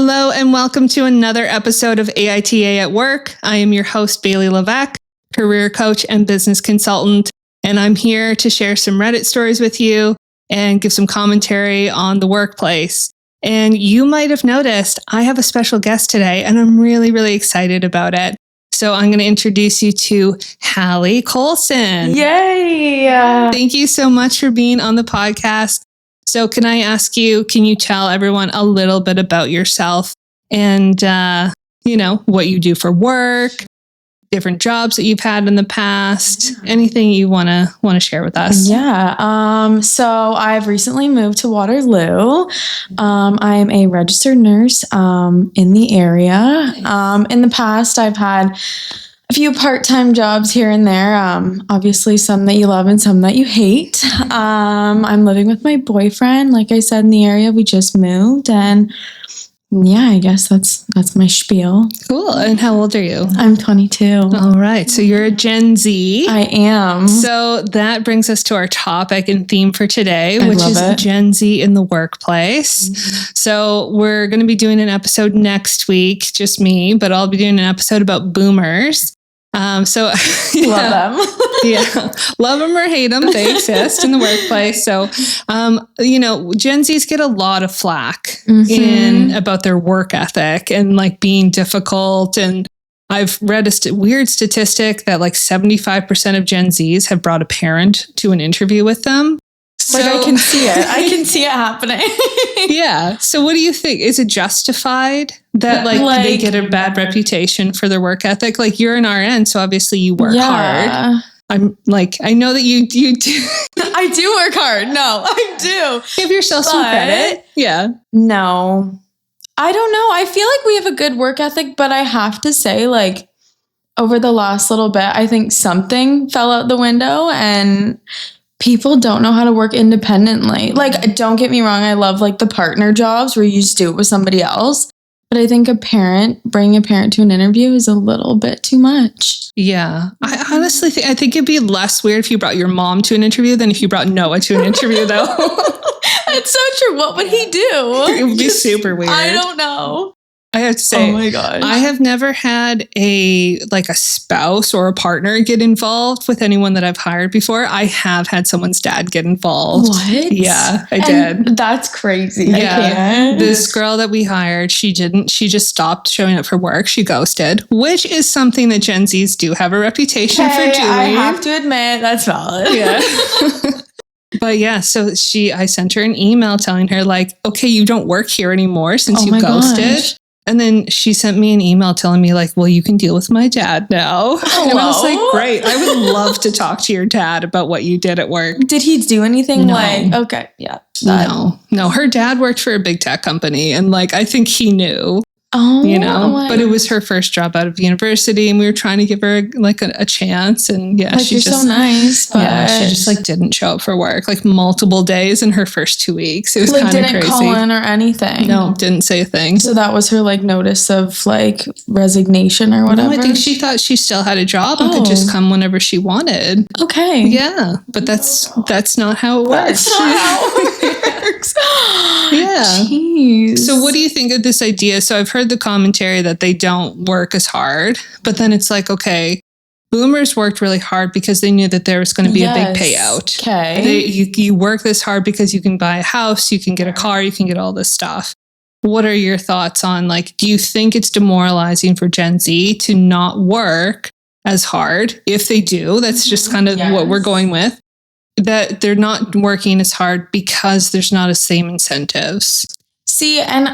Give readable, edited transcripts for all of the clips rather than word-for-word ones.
Hello and welcome to another episode of AITA at Work. I am your host, Bailey Levesque, career coach and business consultant, and I'm here to share some Reddit stories with you and give some commentary on the workplace. And you might have noticed I have a special guest today, and I'm really, really excited about it. So I'm going to introduce you to Halle Coulson. Yay! Thank you so much for being on the podcast. So can I ask you, can you tell everyone a little bit about yourself and, what you do for work, different jobs that you've had in the past, anything you want to share with us? Yeah. So I've recently moved to Waterloo. I'm a registered nurse in the area. In the past, I've had a few part-time jobs here and there. Obviously some that you love and some that you hate. I'm living with my boyfriend. Like I said, in the area, we just moved, and yeah, I guess that's my spiel. Cool. And how old are you? I'm 22. All right. So you're a Gen Z. I am. So that brings us to our topic and theme for today, which is Gen Z in the workplace. Mm-hmm. So we're going to be doing an episode next week, just me, but I'll be doing an episode about boomers. Love them. Yeah. Love them or hate them. They exist in the workplace. So, Gen Zs get a lot of flack about their work ethic and like being difficult. And I've read a weird statistic that like 75% of Gen Zs have brought a parent to an interview with them. So, I can see it. I can see it happening. Yeah. So what do you think? Is it justified that they get a bad reputation for their work ethic? Like you're an RN, so obviously you work hard. I know that you do. I do work hard. No, I do. Give yourself some credit. Yeah. No, I don't know. I feel like we have a good work ethic, but I have to say over the last little bit, I think something fell out the window and people don't know how to work independently. Like, don't get me wrong. I love the partner jobs where you just do it with somebody else. But I think bringing a parent to an interview is a little bit too much. Yeah. I honestly think it'd be less weird if you brought your mom to an interview than if you brought Noah to an interview, though. That's so true. What would he do? It would be super weird. I don't know. I have to say, oh my gosh, I have never had a spouse or a partner get involved with anyone that I've hired before. I have had someone's dad get involved. What? Yeah, I did. That's crazy. Yeah. I can't. This girl that we hired, she just stopped showing up for work. She ghosted, which is something that Gen Zs do have a reputation for doing. I have to admit, that's valid. Yeah. But yeah, so I sent her an email telling her okay, you don't work here anymore since you ghosted. Gosh. And then she sent me an email telling me well, you can deal with my dad now. Hello? And I was like, great. I would love to talk to your dad about what you did at work. Did he do anything No. Okay, yeah. No, her dad worked for a big tech company. And I think he knew. Oh, but it was her first job out of university, and we were trying to give her a chance. And yeah, she just so nice. But she just didn't show up for work multiple days in her first 2 weeks. It was kind of crazy. Didn't call in or anything. No, didn't say a thing. So that was her notice of resignation or whatever. No, I think she thought she still had a job and could just come whenever she wanted. Okay. Yeah, but that's not how it works. That's not how it works. Yeah. Jeez. So what do you think of this idea? So I've heard the commentary that they don't work as hard, but then it's okay, boomers worked really hard because they knew that there was going to be a big payout. Okay. You work this hard because you can buy a house, you can get a car, you can get all this stuff. What are your thoughts on do you think it's demoralizing for Gen Z to not work as hard? If they do, that's just kind of what we're going with. That they're not working as hard because there's not the same incentives. See, and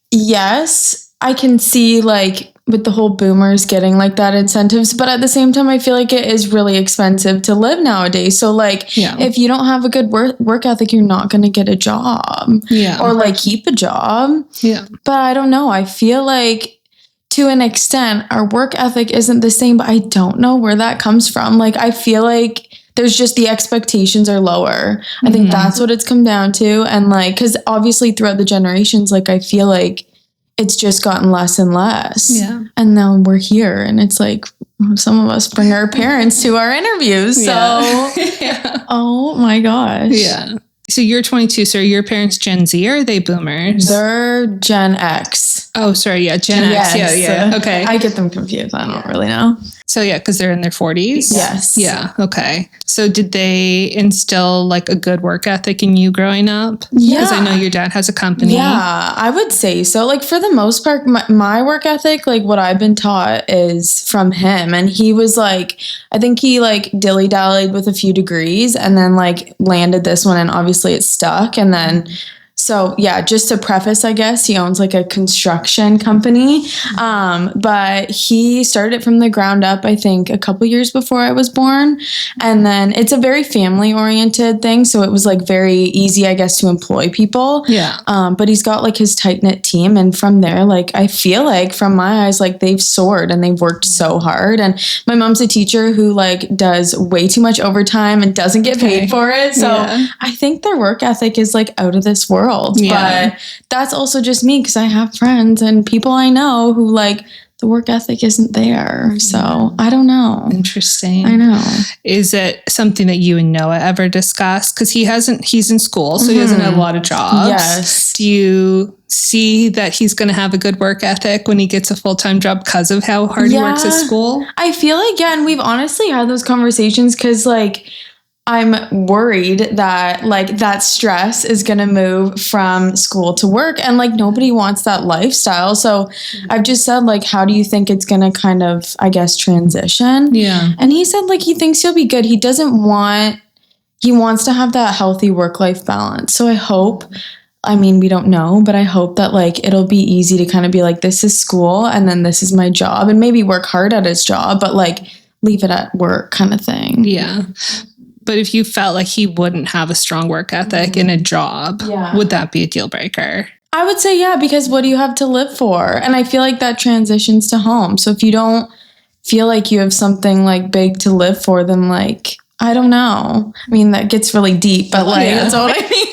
yes, I can see with the whole boomers getting that incentives, but at the same time, I feel it is really expensive to live nowadays. So if you don't have a good work ethic, you're not going to get a job or keep a job. Yeah. But I don't know. I feel to an extent, our work ethic isn't the same, but I don't know where that comes from. I feel there's just the expectations are lower. I think that's what it's come down to. And because obviously throughout the generations, I feel it's just gotten less and less. Yeah. And now we're here and it's some of us bring our parents to our interviews. So, yeah. Oh my gosh. Yeah. So you're 22. So are your parents Gen Z or are they boomers? They're Gen X. Oh, sorry. Yeah. Gen X. Yeah. Okay. I get them confused. I don't really know. So yeah, because they're in their 40s. Yes. Yeah. Okay. So did they instill like a good work ethic in you growing up? Yeah. Because I know your dad has a company. Yeah, I would say so. Like for the most part, my work ethic, like what I've been taught is from him. And he was like, I think he like dilly-dallied with a few degrees and then like landed this one and obviously it stuck. And then so yeah, just to preface, I guess, he owns like a construction company. But he started it from the ground up, I think, a couple years before I was born. And then it's a very family oriented thing. So it was like very easy, I guess, to employ people. Yeah. But he's got like his tight knit team. And from there, like, I feel like from my eyes, like they've soared and they've worked so hard. And my mom's a teacher who like does way too much overtime and doesn't get paid for it. So I think their work ethic is like out of this world. Yeah. But that's also just me because I have friends and people I know who like the work ethic isn't there. So I don't know. Interesting. I know. Is it something that you and Noah ever discussed? Because he's in school, so he hasn't had a lot of jobs. Yes. Do you see that he's going to have a good work ethic when he gets a full-time job because of how hard he works at school? I feel like, yeah, and we've honestly had those conversations because like, I'm worried that like that stress is going to move from school to work and like nobody wants that lifestyle. So I've just said like, how do you think it's going to kind of, I guess, transition? Yeah. And he said like, he thinks he'll be good. He wants to have that healthy work-life balance. So I hope, I mean, we don't know, but I hope that like, it'll be easy to kind of be like, this is school and then this is my job and maybe work hard at his job, but like leave it at work kind of thing. Yeah. But if you felt like he wouldn't have a strong work ethic in a job, would that be a deal breaker? I would say, yeah, because what do you have to live for? And I feel like that transitions to home. So if you don't feel like you have something like big to live for, then like, I don't know. I mean, that gets really deep, but like, that's what I mean.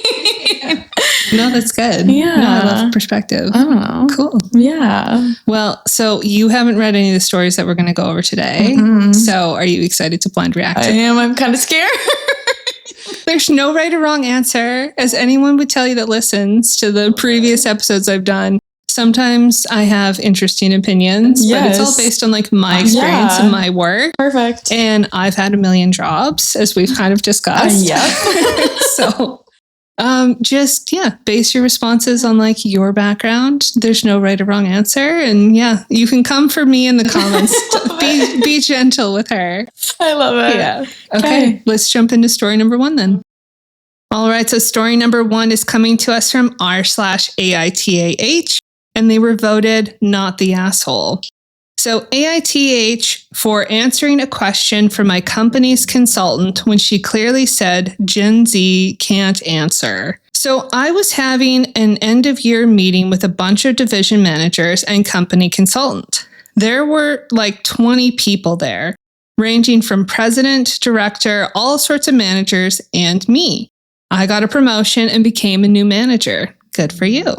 No, that's good. Yeah. No, I love perspective. I don't know. Cool. Yeah. Well, so you haven't read any of the stories that we're going to go over today. Mm-hmm. So are you excited to blind react? I am. I'm kind of scared. There's no right or wrong answer. As anyone would tell you that listens to the previous episodes I've done, sometimes I have interesting opinions, but it's all based on like my experience and my work. Perfect. And I've had a million jobs, as we've kind of discussed. So just, base your responses on like your background. There's no right or wrong answer. And you can come for me in the comments. be gentle with her. I love it. Yeah. Okay. Let's jump into story number 1 then. All right. So story number 1 is coming to us from r/AITAH, and they were voted not the asshole. So AITH for answering a question from my company's consultant when she clearly said Gen Z can't answer. So I was having an end of year meeting with a bunch of division managers and company consultant. There were like 20 people there, ranging from president, director, all sorts of managers, and me. I got a promotion and became a new manager. Good for you.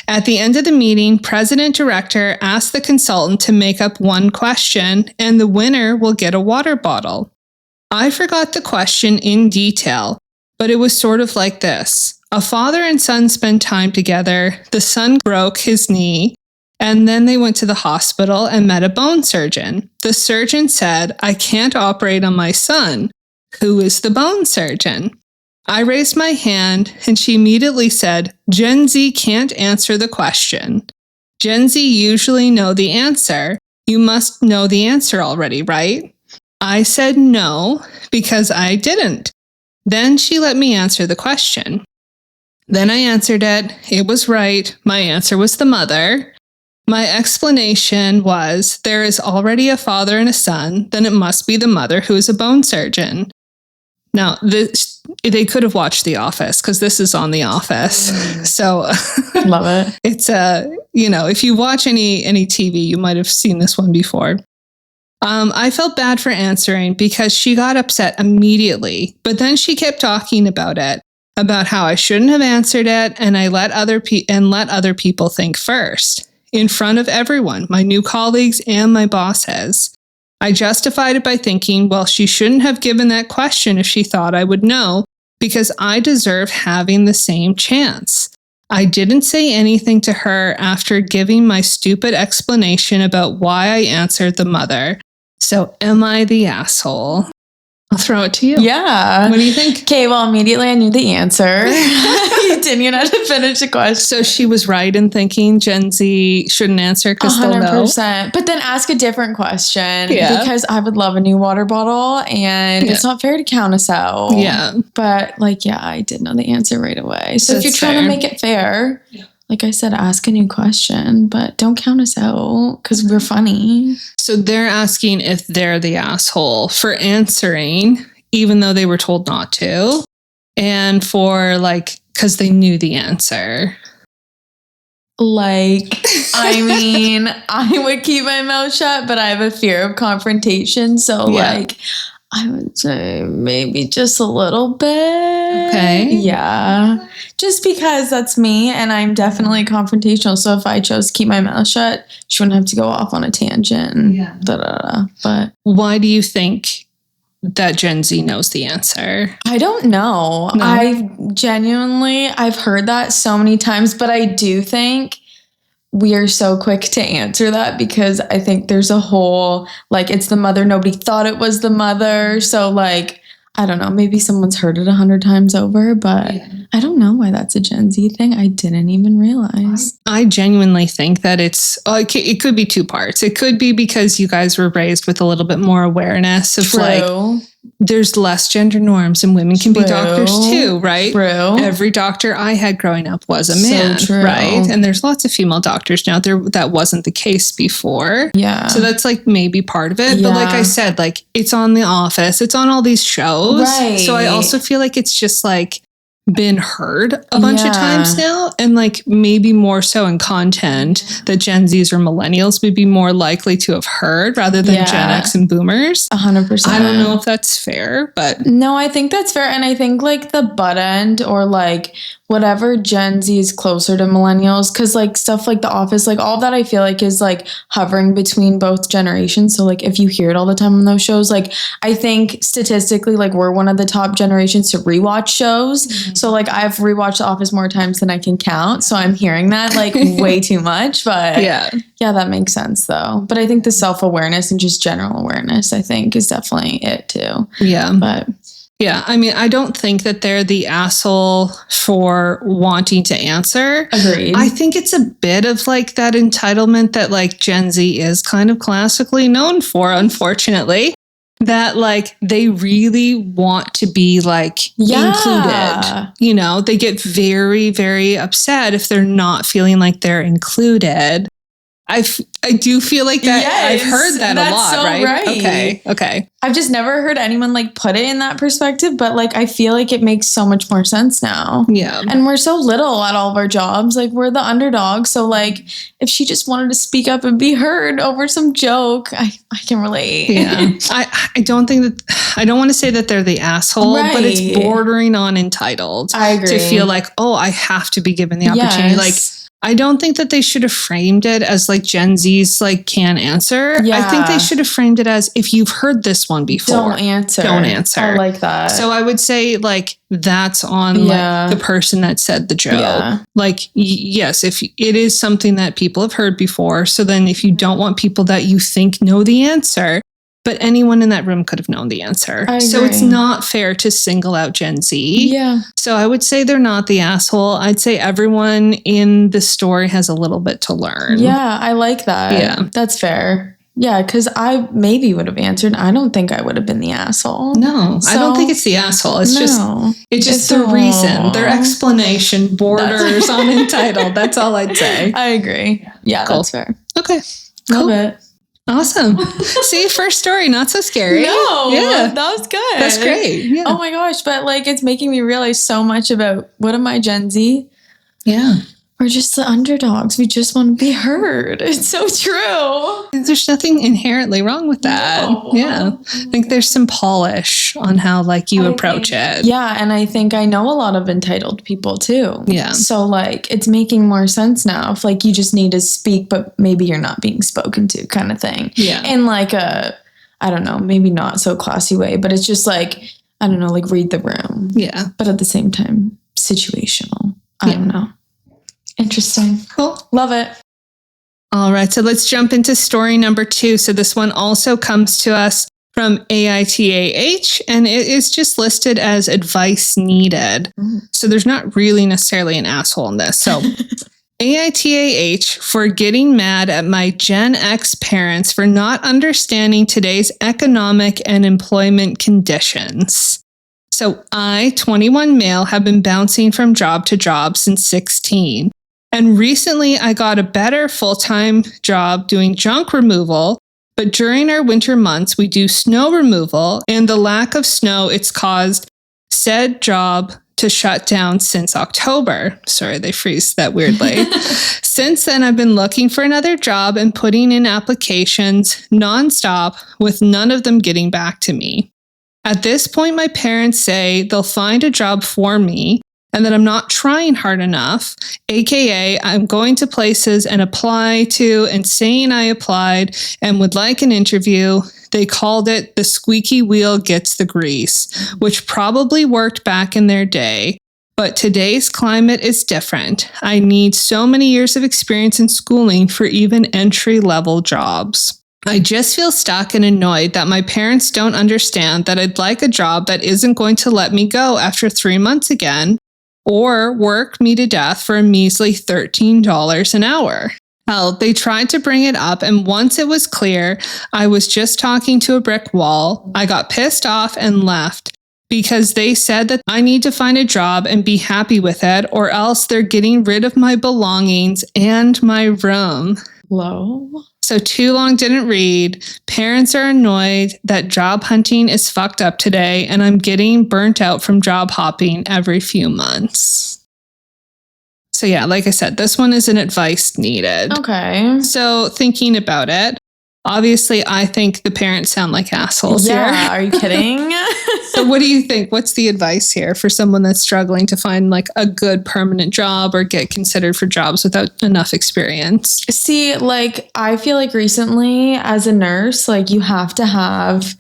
At the end of the meeting, President Director asked the consultant to make up one question, and the winner will get a water bottle. I forgot the question in detail, but it was sort of like this. A father and son spent time together. The son broke his knee, and then they went to the hospital and met a bone surgeon. The surgeon said, "I can't operate on my son." Who is the bone surgeon? I raised my hand and she immediately said, Gen Z can't answer the question. Gen Z usually know the answer. You must know the answer already, right? I said no, because I didn't. Then she let me answer the question. Then I answered it. It was right. My answer was the mother. My explanation was there is already a father and a son, then it must be the mother who is a bone surgeon. Now, they could have watched The Office because this is on The Office. So love it. It's if you watch any TV, you might have seen this one before. I felt bad for answering because she got upset immediately, but then she kept talking about it, about how I shouldn't have answered it, and I let other people think first, in front of everyone, my new colleagues and my bosses. I justified it by thinking, well, she shouldn't have given that question if she thought I would know, because I deserve having the same chance. I didn't say anything to her after giving my stupid explanation about why I answered the mother. So am I the asshole? I'll throw it to you. Yeah. What do you think? Okay, well, immediately I knew the answer. You didn't even have to finish the question. So she was right in thinking Gen Z shouldn't answer because they'll know. 100%. But then ask a different question. Yeah. Because I would love a new water bottle and it's not fair to count us out. Yeah. But like, yeah, I did know the answer right away. So if you're That's trying fair. to make it fair, like I said, ask a new question, but don't count us out because we're funny. So they're asking if they're the asshole for answering, even though they were told not to, and for like, because they knew the answer. Like, I mean, I would keep my mouth shut, but I have a fear of confrontation. So, like, I would say maybe just a little bit. Okay. Yeah. Just because that's me and I'm definitely confrontational. So if I chose to keep my mouth shut, she wouldn't have to go off on a tangent. Yeah. But why do you think that Gen Z knows the answer? I don't know. No. I've heard that so many times, but I do think we are so quick to answer that because I think there's a whole, like, it's the mother. Nobody thought it was the mother. So, like, I don't know. Maybe someone's heard it 100 times over, but I don't know why that's a Gen Z thing. I didn't even realize. I genuinely think that it could be two parts. It could be because you guys were raised with a little bit more awareness of like, there's less gender norms and women can be doctors too, right? True. Every doctor I had growing up was a man, So true. right? And there's lots of female doctors now. That wasn't the case before. Yeah. So that's like maybe part of it. But like I said, like it's on The Office, it's on all these shows. Right. So I also feel like it's just like been heard a bunch of times now, and like maybe more so in content that Gen Zs or millennials would be more likely to have heard rather than Gen X and boomers. 100%. I don't know if that's fair, but no, I think that's fair. And I think like the butt end or like whatever Gen Z is closer to millennials, because like stuff like The Office, like all that I feel like is like hovering between both generations. So like if you hear it all the time on those shows, like I think statistically like we're one of the top generations to rewatch shows. Mm-hmm. So like I've rewatched The Office more times than I can count. So I'm hearing that like way too much. But yeah, that makes sense though. But I think the self-awareness and just general awareness, I think, is definitely it too. Yeah. But yeah, I mean, I don't think that they're the asshole for wanting to answer. Agreed. I think it's a bit of like that entitlement that like Gen Z is kind of classically known for, unfortunately. That like they really want to be like included. You know, they get very, very upset if they're not feeling like they're included. I do feel like that. Yes, I've heard that a lot, so right? Okay. I've just never heard anyone like put it in that perspective, but like I feel like it makes so much more sense now. Yeah. And we're so little at all of our jobs. Like we're the underdog. So like if she just wanted to speak up and be heard over some joke, I can relate. Yeah. I don't think that, I don't want to say that they're the asshole, but it's bordering on entitled. I agree. To feel like, oh, I have to be given the opportunity. Like, I don't think that they should have framed it as like Gen Z's like can answer. Yeah. I think they should have framed it as if you've heard this one before. Don't answer. I like that. So I would say like that's on like the person that said the joke. Yeah. Like, yes, if it is something that people have heard before. So then if you don't want people that you think know the answer, but anyone in that room could have known the answer. So it's not fair to single out Gen Z. Yeah. So I would say they're not the asshole. I'd say everyone in the story has a little bit to learn. Yeah, I like that. Yeah. That's fair. Yeah, because I maybe would have answered. I don't think I would have been the asshole. No, I don't think it's the asshole. It's just the reason. Their explanation borders on entitled. That's all I'd say. I agree. Yeah, that's fair. Okay. Love it. Awesome. See, first story, not so scary. No, that was good. That's great. Yeah. Oh my gosh, but like it's making me realize so much about what am I, Gen Z? Yeah. We're just the underdogs. We just want to be heard. It's so true. There's nothing inherently wrong with that. No. Yeah. I think there's some polish on how like you approach it. Yeah. And I think I know a lot of entitled people too. Yeah. So like it's making more sense now if like you just need to speak, but maybe you're not being spoken to kind of thing. Yeah. In like a, I don't know, maybe not so classy way, but it's just like, I don't know, like read the room. Yeah. But at the same time, situational. I don't know. Interesting. Cool. Love it. All right. So let's jump into story number 2. So this one also comes to us from AITAH, and it is just listed as advice needed. So there's not really necessarily an asshole in this. So AITAH for getting mad at my Gen X parents for not understanding today's economic and employment conditions. So I, 21 male, have been bouncing from job to job since 16. And recently I got a better full-time job doing junk removal. But during our winter months, we do snow removal, and the lack of snow, it's caused said job to shut down since October. Sorry, they freeze that weirdly. Since then, I've been looking for another job and putting in applications nonstop, with none of them getting back to me. At this point, my parents say they'll find a job for me and that I'm not trying hard enough, aka I'm going to places and apply to and saying I applied and would like an interview. They called it the squeaky wheel gets the grease, which probably worked back in their day. But today's climate is different. I need so many years of experience in schooling for even entry-level jobs. I just feel stuck and annoyed that my parents don't understand that I'd like a job that isn't going to let me go after 3 months again, or work me to death for a measly $13 an hour. Hell, they tried to bring it up, and once it was clear I was just talking to a brick wall, I got pissed off and left because they said that I need to find a job and be happy with it, or else they're getting rid of my belongings and my room. Low. So too long didn't read. Parents are annoyed that job hunting is fucked up today, and I'm getting burnt out from job hopping every few months. So yeah, like I said, this one is an advice needed. Okay. So thinking about it, obviously I think the parents sound like assholes here. Yeah, are you kidding? So what do you think? What's the advice here for someone that's struggling to find like a good permanent job or get considered for jobs without enough experience? See, like, I feel like recently as a nurse, like you have to have,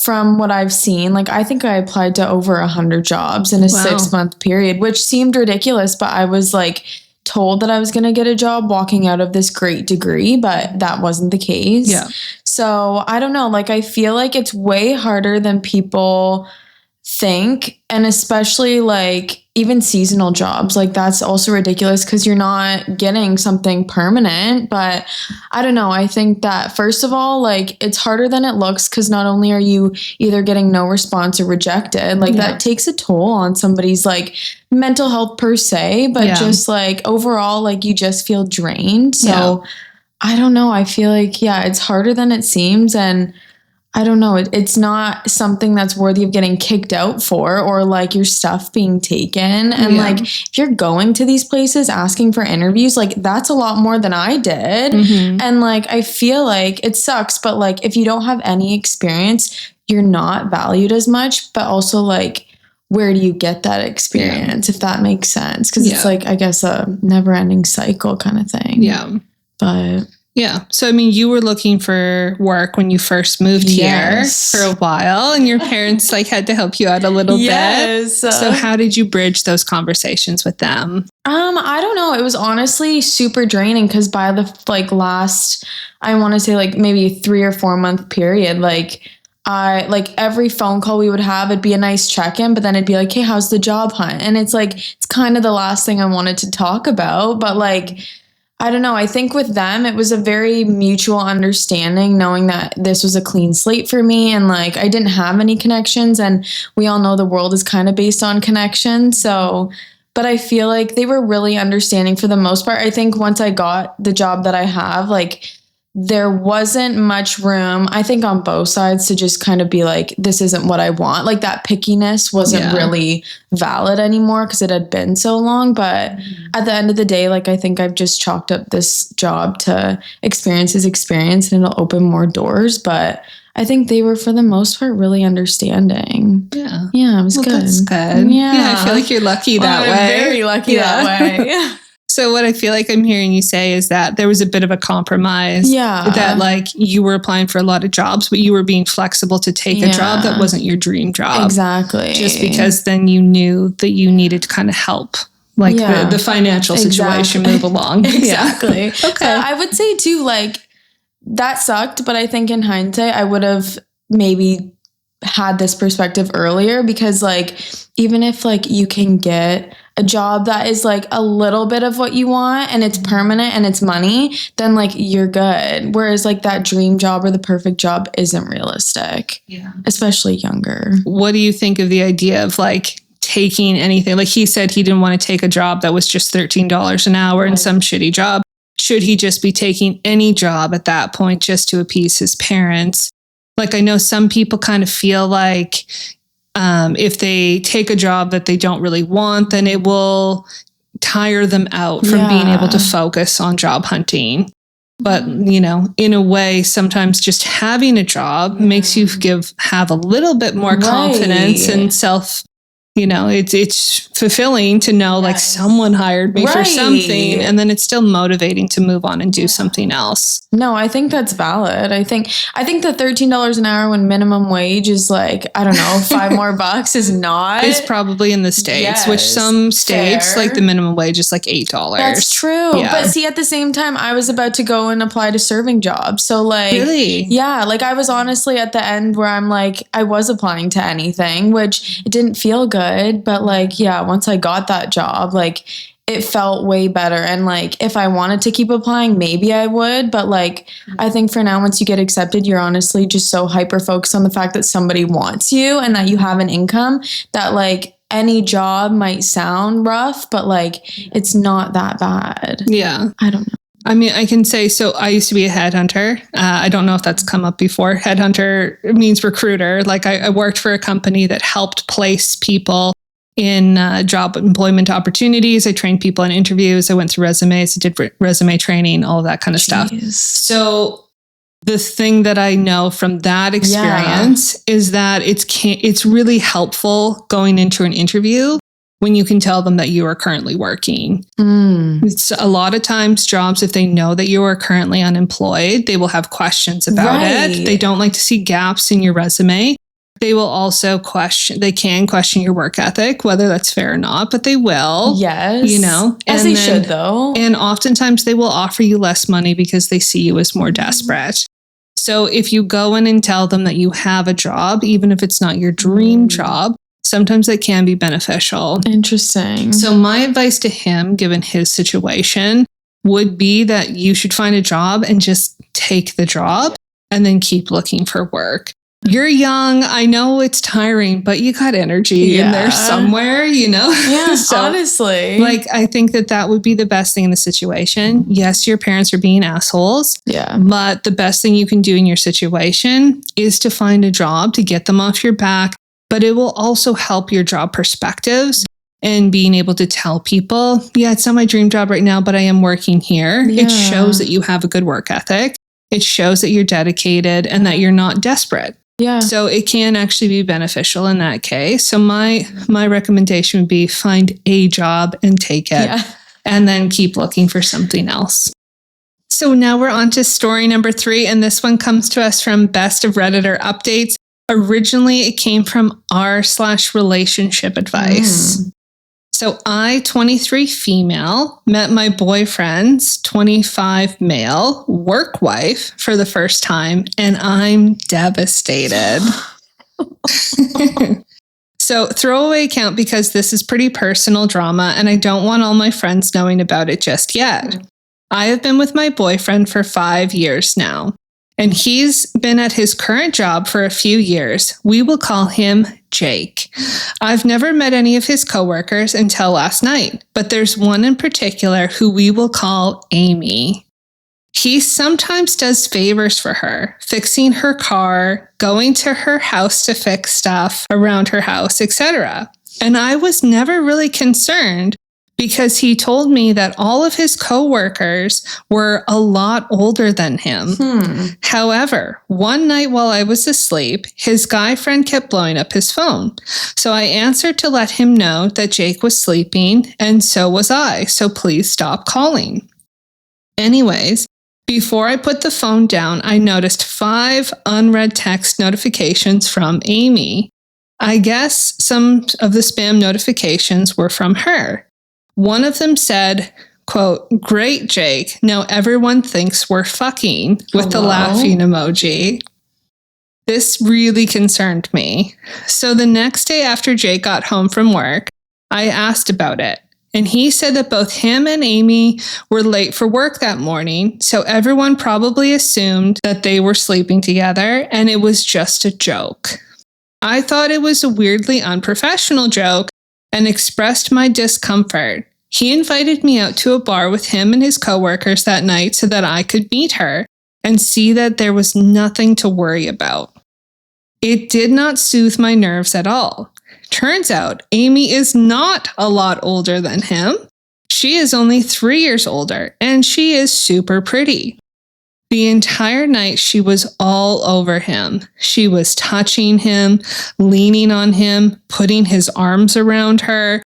from what I've seen, like I think I applied to over 100 jobs in a 6-month period, which seemed ridiculous, but I was like told that I was going to get a job walking out of this great degree, but that wasn't the case. Yeah. So I don't know, like I feel like it's way harder than people think, and especially like even seasonal jobs, like that's also ridiculous because you're not getting something permanent. But I don't know, I think that first of all, like it's harder than it looks because not only are you either getting no response or rejected, like that takes a toll on somebody's like mental health per se, but just like overall, like you just feel drained. So I don't know, I feel like it's harder than it seems, and I don't know, it's not something that's worthy of getting kicked out for, or like your stuff being taken. And like if you're going to these places asking for interviews, like that's a lot more than I did. And like I feel like it sucks, but like if you don't have any experience, you're not valued as much. But also like, where do you get that experience, if that makes sense? Because it's like, I guess, a never-ending cycle kind of thing. Yeah. But yeah. So, I mean, you were looking for work when you first moved here for a while, and your parents like had to help you out a little bit. So how did you bridge those conversations with them? I don't know. It was honestly super draining because by the like last, I want to say like maybe 3 or 4 month period, like I like every phone call we would have, it'd be a nice check-in, but then it'd be like, hey, how's the job hunt? And it's like, it's kind of the last thing I wanted to talk about, but like, I don't know. I think with them, it was a very mutual understanding, knowing that this was a clean slate for me. And like, I didn't have any connections, and we all know the world is kind of based on connections. So, but I feel like they were really understanding for the most part. I think once I got the job that I have, like there wasn't much room, I think, on both sides to just kind of be like, this isn't what I want. Like that pickiness wasn't really valid anymore because it had been so long. But at the end of the day, like I think I've just chalked up this job to experience is experience, and it'll open more doors. But I think they were, for the most part, really understanding. Yeah. Yeah, it was good. That's good. Yeah. I feel like you're lucky that way. I'm very lucky that way. So what I feel like I'm hearing you say is that there was a bit of a compromise. Yeah. That like you were applying for a lot of jobs, but you were being flexible to take a job that wasn't your dream job. Exactly. Just because then you knew that you needed to kind of help like the financial situation move along. Exactly. Yeah. Okay. I would say too, like that sucked, but I think in hindsight, I would have maybe had this perspective earlier, because like, even if like you can get a job that is like a little bit of what you want and it's permanent and it's money, then like you're good. Whereas like that dream job or the perfect job isn't realistic. Yeah. Especially younger. What do you think of the idea of like taking anything? Like he said he didn't want to take a job that was just $13 an hour and some shitty job. Should he just be taking any job at that point just to appease his parents? Like I know some people kind of feel like if they take a job that they don't really want, then it will tire them out from being able to focus on job hunting. But, you know, in a way, sometimes just having a job makes you have a little bit more confidence and self, you know, it's fulfilling to know like someone hired me for something, and then it's still motivating to move on and do something else. No, I think that's valid. I think that $13 an hour when minimum wage is like, I don't know, $5 more is not. It's probably in the States, which some states, like the minimum wage is like $8. That's true. Yeah. But see, at the same time, I was about to go and apply to serving jobs. So like, really? Yeah, like I was honestly at the end where I'm like, I was applying to anything, which it didn't feel good. But like, yeah, once I got that job, like it felt way better. And like, if I wanted to keep applying, maybe I would. But like, I think for now, once you get accepted, you're honestly just so hyper focused on the fact that somebody wants you and that you have an income that like any job might sound rough, but like, it's not that bad. Yeah. I don't know. I mean, I can say, so I used to be a headhunter. I don't know if that's come up before. Headhunter means recruiter. Like I worked for a company that helped place people in job employment opportunities. I trained people in interviews. I went through resumes. I did resume training, all of that kind of stuff. So the thing that I know from that experience is that it's really helpful going into an interview when you can tell them that you are currently working. It's a lot of times jobs, if they know that you are currently unemployed, they will have questions about it. They don't like to see gaps in your resume. They will also question your work ethic, whether that's fair or not, but they will. Yes. You know, as they should though. And oftentimes they will offer you less money because they see you as more desperate. So if you go in and tell them that you have a job, even if it's not your dream job, sometimes it can be beneficial. Interesting. So my advice to him, given his situation, would be that you should find a job and just take the job and then keep looking for work. You're young. I know it's tiring, but you got energy in there somewhere, you know? Yeah, so, honestly. Like, I think that would be the best thing in the situation. Yes, your parents are being assholes. Yeah. But the best thing you can do in your situation is to find a job to get them off your back. But it will also help your job perspectives and being able to tell people, yeah, it's not my dream job right now, but I am working here. Yeah. It shows that you have a good work ethic. It shows that you're dedicated and that you're not desperate. Yeah. So it can actually be beneficial in that case. So my recommendation would be find a job and take it and then keep looking for something else. So now we're on to story number 3. And this one comes to us from Best of Redditor Updates. Originally, it came from r/relationship advice. So I, 23 female, met my boyfriend's 25 male work wife for the first time, and I'm devastated. So throwaway account because this is pretty personal drama, and I don't want all my friends knowing about it just yet. I have been with my boyfriend for 5 years now, and he's been at his current job for a few years. We will call him Jake. I've never met any of his coworkers until last night, but there's one in particular who we will call Amy. He sometimes does favors for her, fixing her car, going to her house to fix stuff around her house, etc. And I was never really concerned, because he told me that all of his coworkers were a lot older than him. However, one night while I was asleep, his guy friend kept blowing up his phone. So I answered to let him know that Jake was sleeping, and so was I. So please stop calling. Anyways, before I put the phone down, I noticed 5 unread text notifications from Amy. I guess some of the spam notifications were from her. One of them said, quote, "Great, Jake. Now everyone thinks we're fucking," with the laughing emoji. This really concerned me. So the next day after Jake got home from work, I asked about it. And he said that both him and Amy were late for work that morning, so everyone probably assumed that they were sleeping together and it was just a joke. I thought it was a weirdly unprofessional joke and expressed my discomfort. He invited me out to a bar with him and his coworkers that night so that I could meet her and see that there was nothing to worry about. It did not soothe my nerves at all. Turns out Amy is not a lot older than him. She is only 3 years older, and she is super pretty. The entire night, she was all over him. She was touching him, leaning on him, putting his arms around her,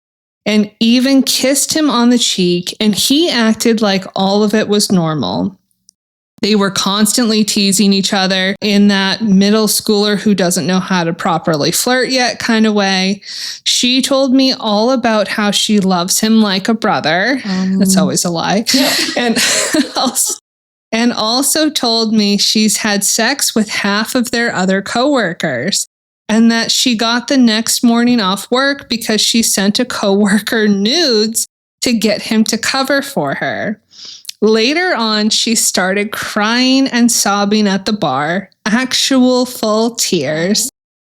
and even kissed him on the cheek, and he acted like all of it was normal. They were constantly teasing each other in that middle schooler who doesn't know how to properly flirt yet kind of way. She told me all about how she loves him like a brother. That's always a lie. Yeah. And also told me she's had sex with half of their other coworkers and that she got the next morning off work because she sent a coworker nudes to get him to cover for her. Later on, she started crying and sobbing at the bar, actual full tears,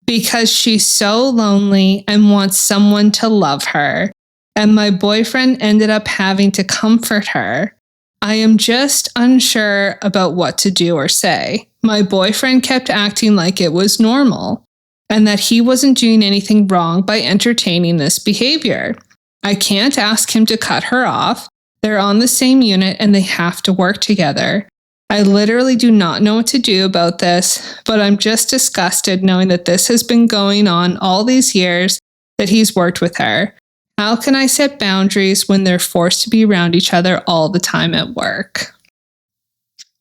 because she's so lonely and wants someone to love her. And my boyfriend ended up having to comfort her. I am just unsure about what to do or say. My boyfriend kept acting like it was normal and that he wasn't doing anything wrong by entertaining this behavior. I can't ask him to cut her off. They're on the same unit and they have to work together. I literally do not know what to do about this, but I'm just disgusted knowing that this has been going on all these years that he's worked with her. How can I set boundaries when they're forced to be around each other all the time at work?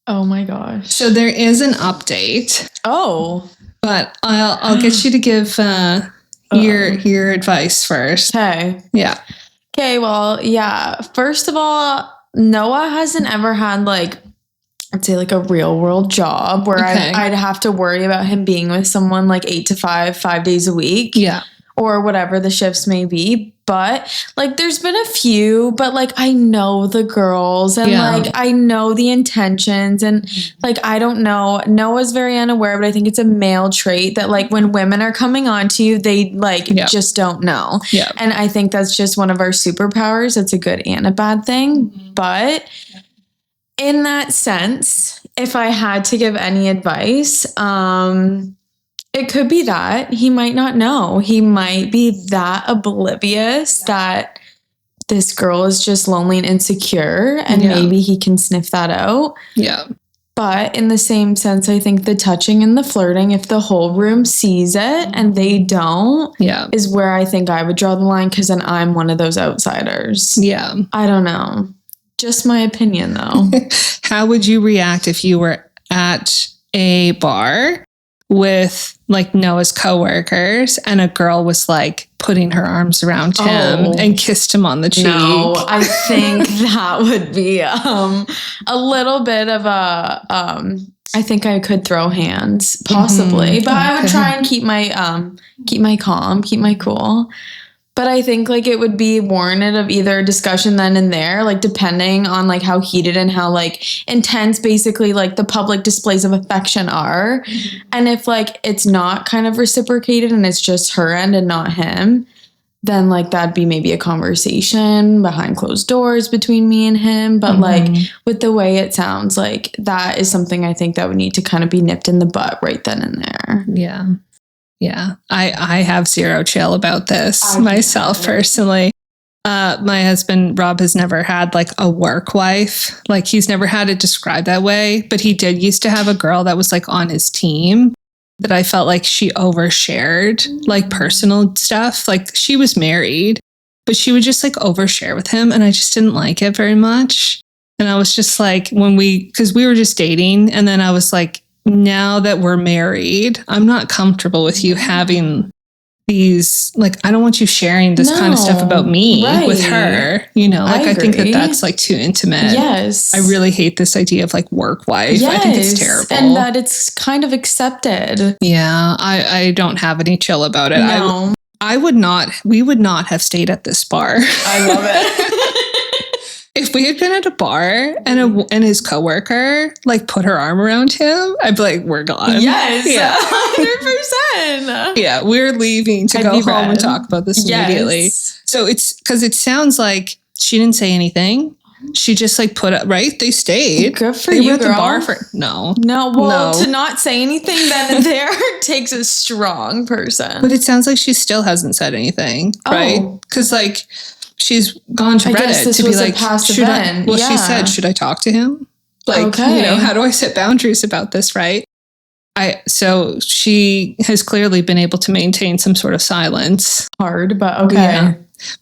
Oh my gosh. So there is an update. Oh. But I'll get you to give your advice first. Okay. Yeah. Okay, well, yeah. First of all, Noah hasn't ever had I'd say a real world job where I'd have to worry about him being with someone 8 to 5 days a week. Yeah. Or whatever the shifts may be. But there's been a few, but I know the girls and I know the intentions and I don't know. Noah's very unaware, but I think it's a male trait that when women are coming on to you, they just don't know. Yeah. And I think that's just one of our superpowers. It's a good and a bad thing. Mm-hmm. But in that sense, if I had to give any advice, it could be that he might not know. He might be that oblivious that this girl is just lonely and insecure, and maybe he can sniff that out. Yeah. But in the same sense, I think the touching and the flirting, if the whole room sees it and they don't, is where I think I would draw the line, because then I'm one of those outsiders. Yeah. I don't know. Just my opinion, though. How would you react if you were at a bar with Noah's coworkers and a girl was putting her arms around him and kissed him on the cheek? No, I think that would be a little bit of a I think I could throw hands possibly, but I would try and keep my calm, keep my cool. But I think it would be warranted of either a discussion then and there, depending on how heated and how intense basically the public displays of affection are. Mm-hmm. And if it's not kind of reciprocated and it's just her end and not him, then that'd be maybe a conversation behind closed doors between me and him. But with the way it sounds, that is something I think that would need to kind of be nipped in the butt right then and there. Yeah. Yeah, I have zero chill about this myself personally. My husband, Rob, has never had like a work wife. Like he's never had it described that way, but he did used to have a girl that was like on his team that I felt like she overshared like personal stuff. Like she was married, but she would just like overshare with him. And I just didn't like it very much. And I was just like, because we were just dating. And then I was like, now that we're married, I'm not comfortable with you having these, like, I don't want you sharing this kind of stuff about me with her, you know, like, I think that that's like too intimate. Yes. I really hate this idea of like work wife. Yes. I think it's terrible. And that it's kind of accepted. Yeah. I don't have any chill about it. No. We would not have stayed at this bar. I love it. If we had been at a bar and his coworker like put her arm around him, I'd be like, we're gone. Yes, yeah. 100%. Yeah, we're leaving to go home and talk about this immediately. So it's because it sounds like she didn't say anything. She just like put up, right? They stayed. Good for they you, were at girl. the bar for no. Well, to not say anything then and there takes a strong person. But it sounds like she still hasn't said anything, right? Because like she's gone to Reddit to be like, should I? Well, she said, should I talk to him? Like, you know, how do I set boundaries about this, right? So she has clearly been able to maintain some sort of silence. Hard, but okay. Yeah.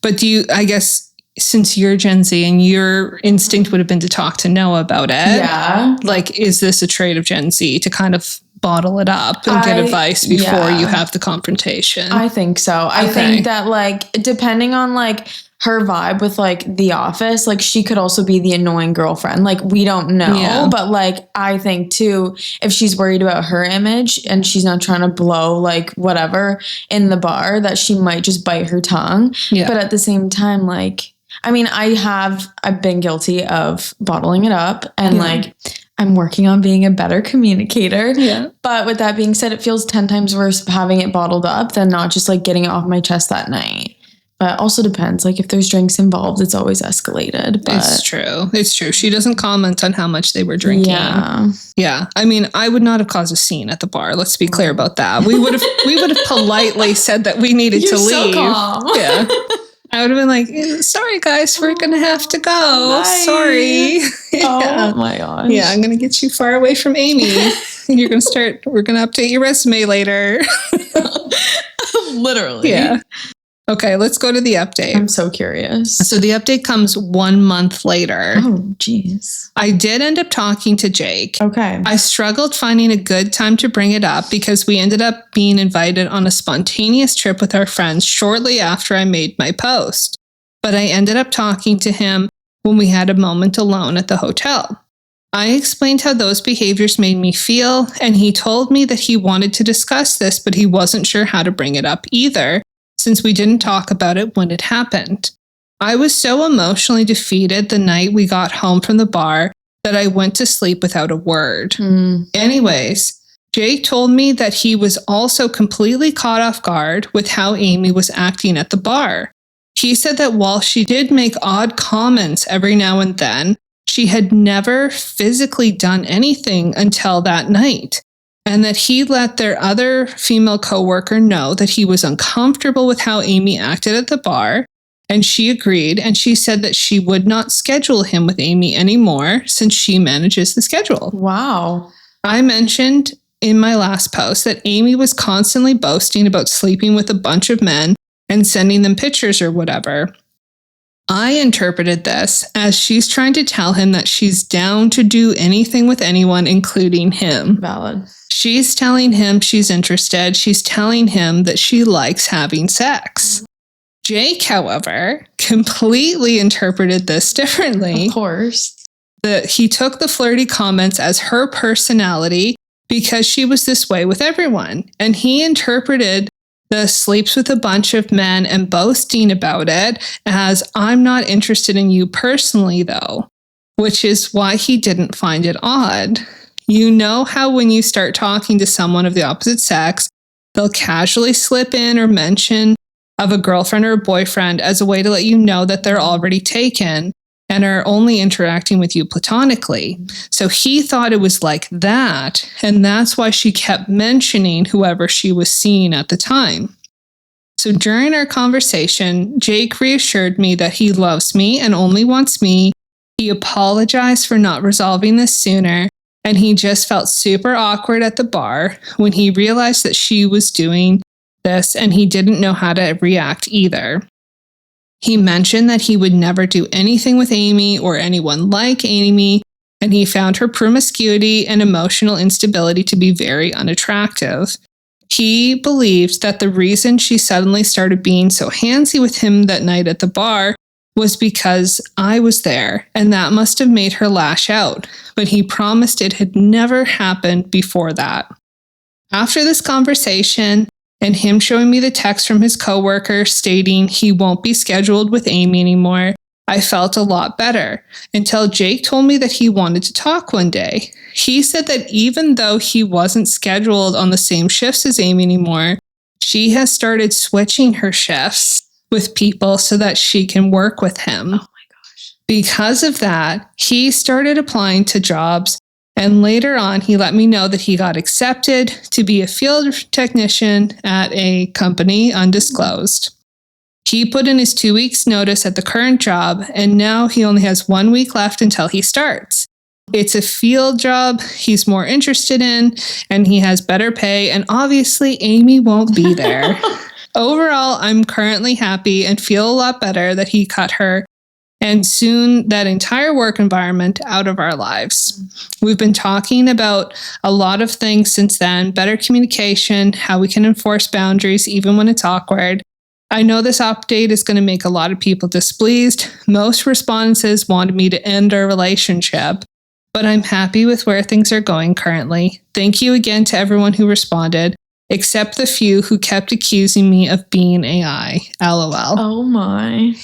But I guess, since you're Gen Z and your instinct would have been to talk to Noah about it. Yeah. Like, is this a trait of Gen Z to kind of bottle it up and get advice before you have the confrontation? I think so. I think that like, depending on like her vibe with like the office, like she could also be the annoying girlfriend. Like we don't know, but like I think too, if she's worried about her image and she's not trying to blow like whatever in the bar, that she might just bite her tongue. Yeah. But at the same time, like, I mean, I've been guilty of bottling it up and like I'm working on being a better communicator. Yeah. But with that being said, it feels 10 times worse having it bottled up than not just like getting it off my chest that night. But also depends. Like if there's drinks involved, it's always escalated. But it's true. It's true. She doesn't comment on how much they were drinking. Yeah. Yeah. I mean, I would not have caused a scene at the bar. Let's be clear about that. We would have politely said that we needed to leave. So calm. Yeah. I would have been like, sorry guys, we're going to have to go. Bye. Sorry. Oh my gosh. Yeah. I'm going to get you far away from Amy. We're going to update your resume later. Literally. Yeah. Okay, let's go to the update. I'm so curious. So the update comes 1 month later. Oh, geez. I did end up talking to Jake. Okay. I struggled finding a good time to bring it up because we ended up being invited on a spontaneous trip with our friends shortly after I made my post. But I ended up talking to him when we had a moment alone at the hotel. I explained how those behaviors made me feel, and he told me that he wanted to discuss this, but he wasn't sure how to bring it up either, since we didn't talk about it when it happened. I was so emotionally defeated the night we got home from the bar that I went to sleep without a word. Anyways, Jake told me that he was also completely caught off guard with how Amy was acting at the bar. He said that while she did make odd comments every now and then, she had never physically done anything until that night, and that he let their other female coworker know that he was uncomfortable with how Amy acted at the bar, and she agreed, and she said that she would not schedule him with Amy anymore since she manages the schedule. Wow. I mentioned in my last post that Amy was constantly boasting about sleeping with a bunch of men and sending them pictures or whatever. I interpreted this as she's trying to tell him that she's down to do anything with anyone, including him. Valid. She's telling him she's interested. She's telling him that she likes having sex. Jake, however, completely interpreted this differently. Of course. He took the flirty comments as her personality because she was this way with everyone. And he interpreted the sleeps with a bunch of men and boasting about it as, I'm not interested in you personally, though, which is why he didn't find it odd. You know how when you start talking to someone of the opposite sex, they'll casually slip in or mention of a girlfriend or a boyfriend as a way to let you know that they're already taken and are only interacting with you platonically. So he thought it was like that, and that's why she kept mentioning whoever she was seeing at the time. So during our conversation, Jake reassured me that he loves me and only wants me. He apologized for not resolving this sooner, and he just felt super awkward at the bar when he realized that she was doing this, and he didn't know how to react either. He mentioned that he would never do anything with Amy or anyone like Amy, and he found her promiscuity and emotional instability to be very unattractive. He believed that the reason she suddenly started being so handsy with him that night at the bar was because I was there, and that must have made her lash out, but he promised it had never happened before that. After this conversation, and him showing me the text from his coworker stating he won't be scheduled with Amy anymore, I felt a lot better, until Jake told me that he wanted to talk one day. He said that even though he wasn't scheduled on the same shifts as Amy anymore, she has started switching her shifts with people so that she can work with him. Oh my gosh. Because of that, he started applying to jobs, and later on, he let me know that he got accepted to be a field technician at a company undisclosed. He put in his 2 weeks notice at the current job, and now he only has 1 week left until he starts. It's a field job he's more interested in, and he has better pay, and obviously Amy won't be there. Overall, I'm currently happy and feel a lot better that he cut her, and soon that entire work environment out of our lives. We've been talking about a lot of things since then: better communication, how we can enforce boundaries even when it's awkward. I know this update is going to make a lot of people displeased. Most responses wanted me to end our relationship, but I'm happy with where things are going currently. Thank you again to everyone who responded, except the few who kept accusing me of being AI. LOL. Oh my.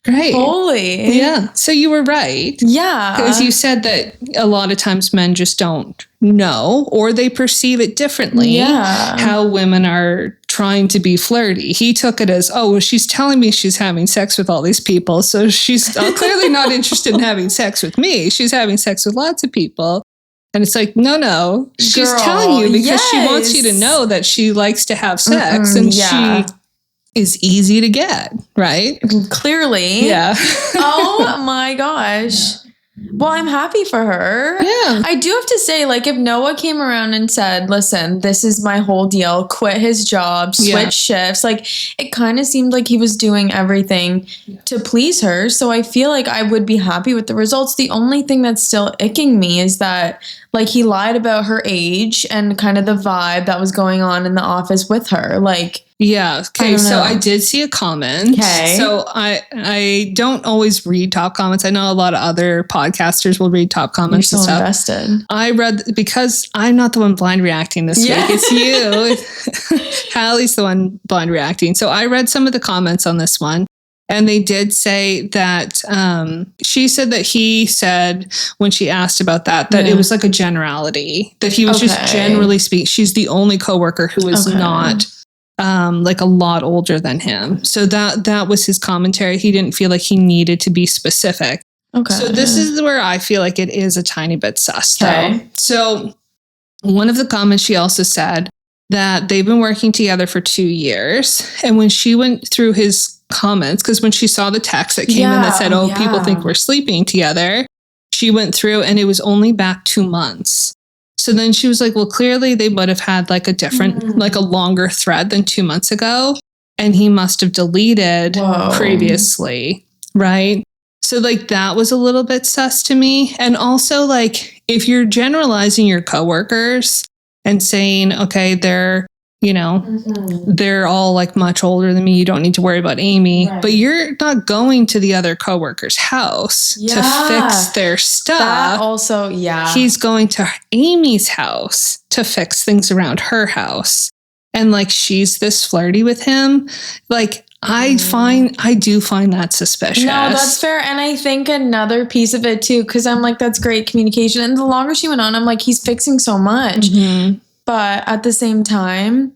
Right. Holy. Yeah. So you were right. Yeah. Because you said that a lot of times men just don't know, or they perceive it differently. Yeah. How women are trying to be flirty. He took it as, oh, well, she's telling me she's having sex with all these people, so she's clearly not interested in having sex with me. She's having sex with lots of people. And it's like, no, she's telling you because she wants you to know that she likes to have sex, and she is easy to get, right? Clearly. Yeah. Oh my gosh. Well, I'm happy for her. Yeah. I do have to say, like, if Noah came around and said, listen, this is my whole deal, quit his job, switch shifts, like, it kind of seemed like he was doing everything to please her. So I feel like I would be happy with the results. The only thing that's still icking me is that, like, he lied about her age and kind of the vibe that was going on in the office with her. Like, yeah. Okay. So I did see a comment. Okay. So I don't always read top comments. I know a lot of other podcasters will read top comments. You're so and stuff. invested. I read, because I'm not the one blind reacting this week. It's you. Halle's the one blind reacting. So I read some of the comments on this one. And they did say that she said that he said, when she asked about that it was like a generality, that he was just generally speaking. She's the only coworker who is not like a lot older than him. So that was his commentary. He didn't feel like he needed to be specific. Okay. So this is where I feel like it is a tiny bit sus, though. So one of the comments, she also said that they've been working together for 2 years. And when she went through his comments, because when she saw the text that came in that said, people think we're sleeping together, she went through and it was only back 2 months. So then she was like, well, clearly they would have had like a different, like a longer thread than 2 months ago. And he must have deleted previously. Right. So like that was a little bit sus to me. And also, like, if you're generalizing your coworkers and saying, okay, they're, you know, they're all like much older than me, you don't need to worry about Amy, but you're not going to the other coworker's house to fix their stuff. That also, he's going to Amy's house to fix things around her house. And like, she's this flirty with him. Like, I do find that suspicious. No, that's fair. And I think another piece of it too, because I'm like, that's great communication. And the longer she went on, I'm like, he's fixing so much. But at the same time,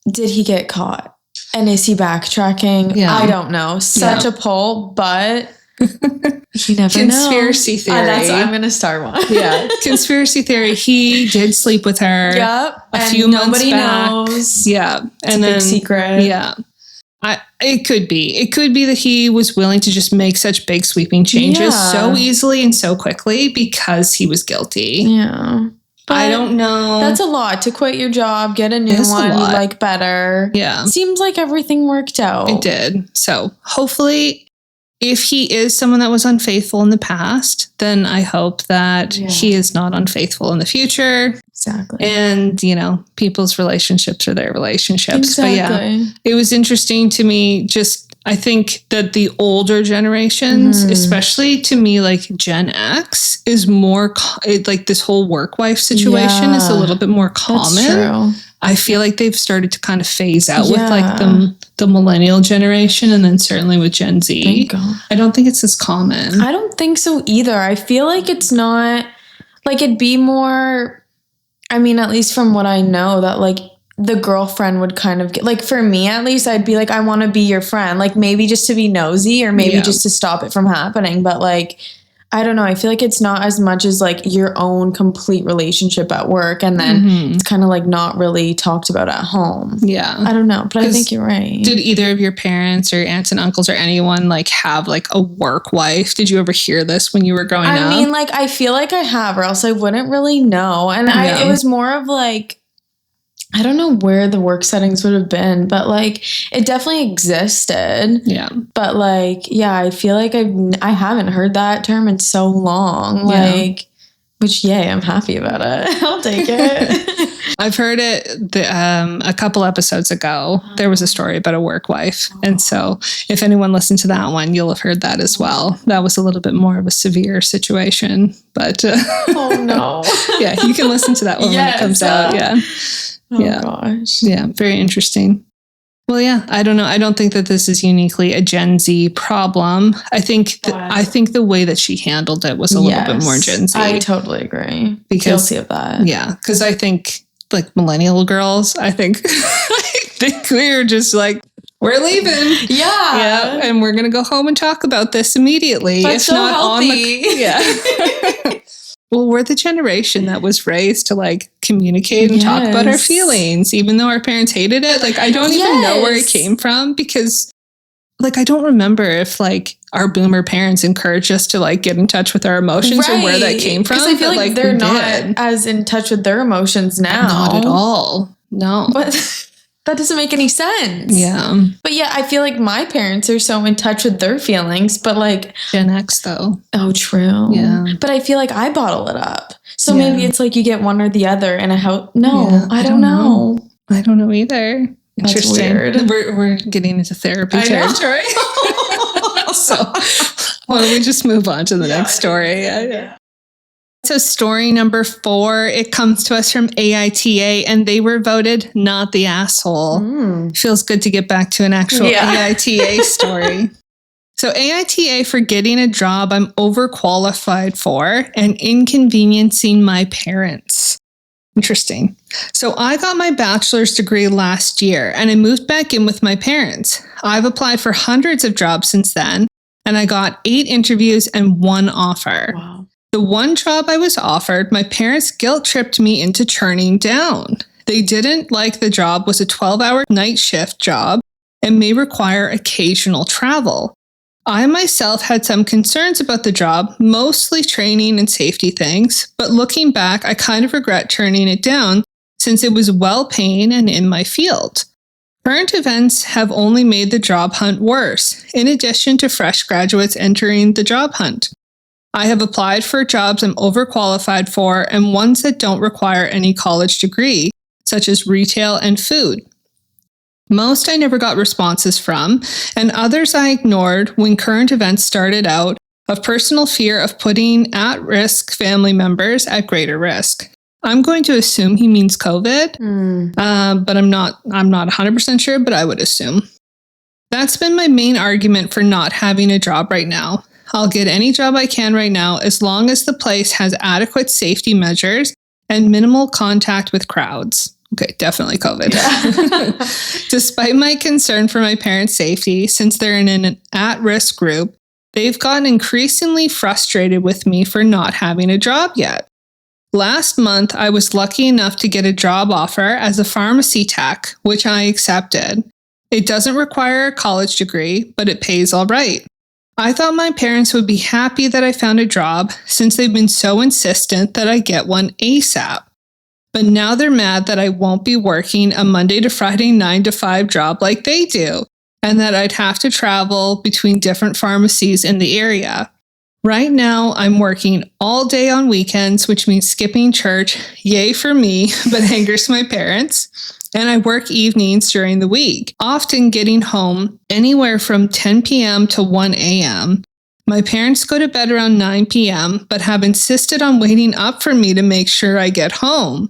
did he get caught? And is he backtracking? I don't know. Such a pull, but You never Conspiracy know. theory. I'm going to start one. Yeah. Conspiracy theory. He did sleep with her. Yep. A few months back. Nobody knows. Yeah. It's a big secret. Yeah. It could be. It could be that he was willing to just make such big sweeping changes so easily and so quickly because he was guilty. Yeah. But I don't know. That's a lot to quit your job, get a new one you like better. Yeah. Seems like everything worked out. It did. So hopefully, if he is someone that was unfaithful in the past, then I hope that he is not unfaithful in the future. Exactly. And, people's relationships are their relationships. Exactly. But yeah, it was interesting to me. I think that the older generations, especially to me, like Gen X, is more like this whole work wife situation is a little bit more common. That's true. I feel like they've started to kind of phase out with like the millennial generation, and then certainly with Gen Z. Thank God. I don't think it's as common. I don't think so either. I feel like it's not like it'd be more, I mean, at least from what I know, that like the girlfriend would kind of get, like for me at least, I'd be like, I want to be your friend, like maybe just to be nosy or maybe just to stop it from happening. But like, I don't know. I feel like it's not as much as like your own complete relationship at work. And then it's kind of like not really talked about at home. Yeah. I don't know, but I think you're right. Did either of your parents or aunts and uncles or anyone like have like a work wife? Did you ever hear this when you were growing up? I mean, like, I feel like I have, or else I wouldn't really know. And it was more of like, I don't know where the work settings would have been, but like it definitely existed. Yeah. But like, yeah, I feel like I haven't heard that term in so long. Like, which, I'm happy about it. I'll take it. I've heard it a couple episodes ago. There was a story about a work wife. And so if anyone listened to that one, you'll have heard that as well. That was a little bit more of a severe situation. But oh, no. Yeah, you can listen to that one when it comes out. Yeah. Oh, gosh. Yeah, very interesting. Well, yeah, I don't know. I don't think that this is uniquely a Gen Z problem. I think the way that she handled it was a little bit more Gen Z. I totally agree. Guilty of that. Yeah, because I think like millennial girls, I think we were just like, we're leaving. Yeah. And we're going to go home and talk about this immediately. That's so healthy. Well, we're the generation that was raised to like communicate and talk about our feelings, even though our parents hated it. Like, I don't even know where it came from because like, I don't remember if like our boomer parents encouraged us to like get in touch with our emotions or where that came from. Because I feel like they're not as in touch with their emotions now. Not at all. No. But that doesn't make any sense. Yeah. But yeah, I feel like my parents are so in touch with their feelings, but like Gen X though. Oh, true. Yeah. But I feel like I bottle it up. So maybe it's like you get one or the other in a house. No, I don't know. I don't know either. Interesting. That's weird. We're getting into therapy territory. So why don't we just move on to the next story? Yeah. So story number 4, it comes to us from AITA, and they were voted not the asshole. Feels good to get back to an actual AITA story. So AITA for getting a job I'm overqualified for and inconveniencing my parents. Interesting. So I got my bachelor's degree last year and I moved back in with my parents. I've applied for hundreds of jobs since then, and I got 8 interviews and 1 offer. Wow. The one job I was offered, my parents guilt-tripped me into turning down. They didn't like the job was a 12-hour night shift job and may require occasional travel. I myself had some concerns about the job, mostly training and safety things, but looking back, I kind of regret turning it down since it was well-paying and in my field. Current events have only made the job hunt worse, in addition to fresh graduates entering the job hunt. I have applied for jobs I'm overqualified for and ones that don't require any college degree, such as retail and food. Most I never got responses from, and others I ignored when current events started out of personal fear of putting at-risk family members at greater risk. I'm going to assume he means COVID, but I'm not 100% sure, but I would assume. That's been my main argument for not having a job right now. I'll get any job I can right now as long as the place has adequate safety measures and minimal contact with crowds. Okay, definitely COVID. Yeah. Despite my concern for my parents' safety, since they're in an at-risk group, they've gotten increasingly frustrated with me for not having a job yet. Last month, I was lucky enough to get a job offer as a pharmacy tech, which I accepted. It doesn't require a college degree, but it pays all right. I thought my parents would be happy that I found a job since they've been so insistent that I get one ASAP. But now they're mad that I won't be working a Monday to Friday 9 to 5 job like they do, and that I'd have to travel between different pharmacies in the area. Right now, I'm working all day on weekends, which means skipping church. Yay for me, but angers my parents. And I work evenings during the week, often getting home anywhere from 10 p.m. to 1 a.m. My parents go to bed around 9 p.m., but have insisted on waiting up for me to make sure I get home.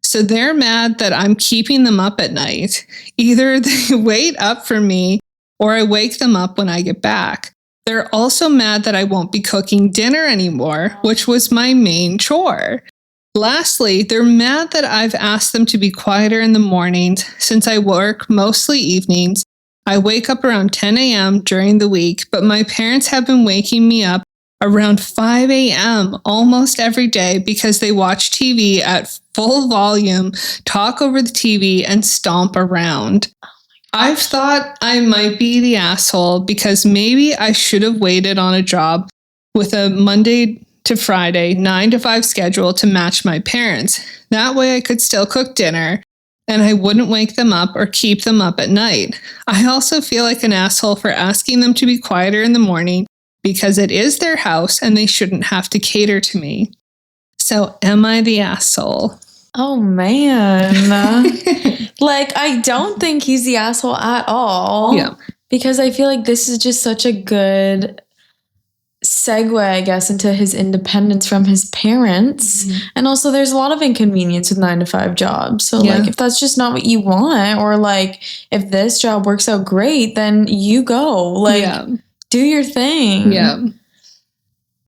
So they're mad that I'm keeping them up at night. Either they wait up for me or I wake them up when I get back. They're also mad that I won't be cooking dinner anymore, which was my main chore. Lastly, they're mad that I've asked them to be quieter in the mornings since I work mostly evenings. I wake up around 10 a.m. during the week, but my parents have been waking me up around 5 a.m. almost every day because they watch TV at full volume, talk over the TV, and stomp around. I've thought I might be the asshole because maybe I should have waited on a job with a Monday to Friday 9 to 5 schedule to match my parents. That way I could still cook dinner and I wouldn't wake them up or keep them up at night. I also feel like an asshole for asking them to be quieter in the morning because it is their house and they shouldn't have to cater to me. So am I the asshole? Oh, man. Like, I don't think he's the asshole at all. Yeah. Because I feel like this is just such a good segue, I guess, into his independence from his parents. Mm-hmm. And also, there's a lot of inconvenience with 9 to 5 jobs. So, like, if that's just not what you want, or like, if this job works out great, then you go. Like, do your thing. Yeah.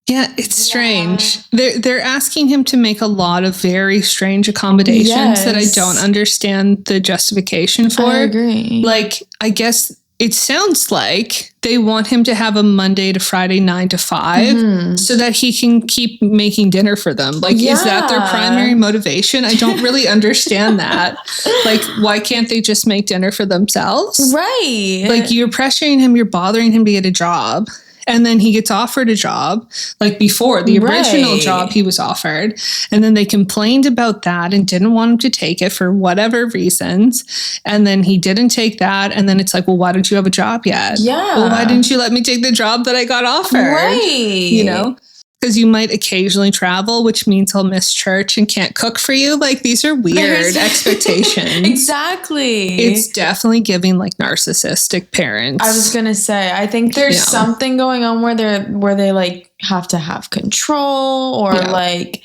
Yeah, it's strange. They're asking him to make a lot of very strange accommodations that I don't understand the justification for. I agree. Like, I guess it sounds like they want him to have a Monday to Friday 9 to 5 so that he can keep making dinner for them. Like, is that their primary motivation? I don't really understand that. Like, why can't they just make dinner for themselves? Right. Like, you're pressuring him, you're bothering him to get a job. And then he gets offered a job, like before, the original job he was offered. And then they complained about that and didn't want him to take it for whatever reasons. And then he didn't take that. And then it's like, well, why don't you have a job yet? Yeah. Well, why didn't you let me take the job that I got offered? Right. You know? Because you might occasionally travel, which means he'll miss church and can't cook for you. Like, these are weird expectations. Exactly. It's definitely giving like narcissistic parents. I was gonna say, I think there's something going on where they like have to have control, or like,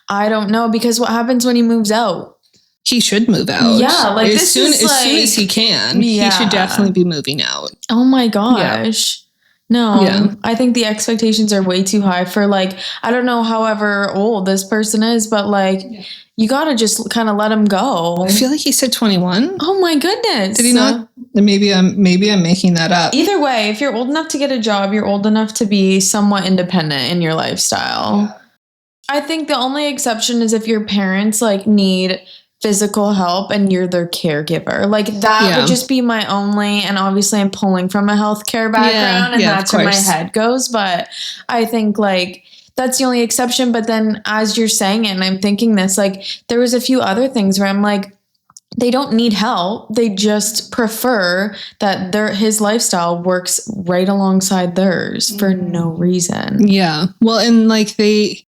I don't know, because what happens when he moves out? He should move out. Yeah, like as soon as he can, he should definitely be moving out. Oh my gosh. No, I think the expectations are way too high for, like, I don't know however old this person is, but like, you gotta just kind of let him go. I feel like he said 21. Oh my goodness. Did he not? Maybe I'm making that up. Either way, if you're old enough to get a job, you're old enough to be somewhat independent in your lifestyle. Yeah. I think the only exception is if your parents like need physical help and you're their caregiver. Like, that would just be my only, and obviously I'm pulling from a healthcare background and that's where my head goes. But I think like that's the only exception. But then as you're saying it, and I'm thinking this, like, there was a few other things where I'm like, they don't need help. They just prefer that his lifestyle works right alongside theirs for no reason. Yeah. Well, and like they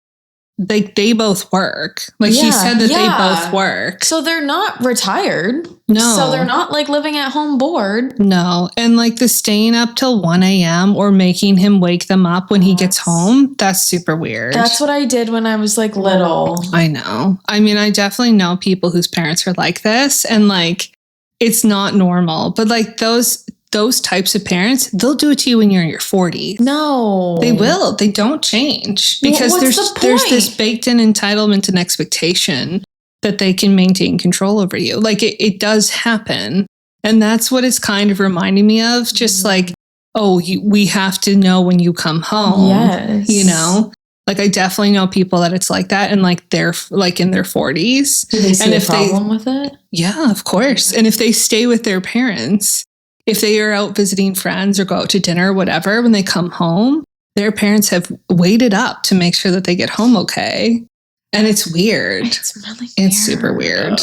both work. Like he said that they both work. So they're not retired. No. So they're not like living at home bored. No. And like the staying up till 1 a.m. or making him wake them up when he gets home, that's super weird. That's what I did when I was like little. I know. I mean, I definitely know people whose parents are like this, and like it's not normal. But like those types of parents, they'll do it to you when you're in your 40s. No. They will. They don't change. Because there's this baked in entitlement and expectation that they can maintain control over you. Like it does happen. And that's what it's kind of reminding me of. Just like we have to know when you come home. Yes. You know, like I definitely know people that it's like that, and like they're like in their 40s. Do they see and a if problem with it? Yeah, of course. And if they stay with their parents, if they are out visiting friends or go out to dinner or whatever, when they come home, their parents have waited up to make sure that they get home okay. And it's weird. It's really weird. It's super weird.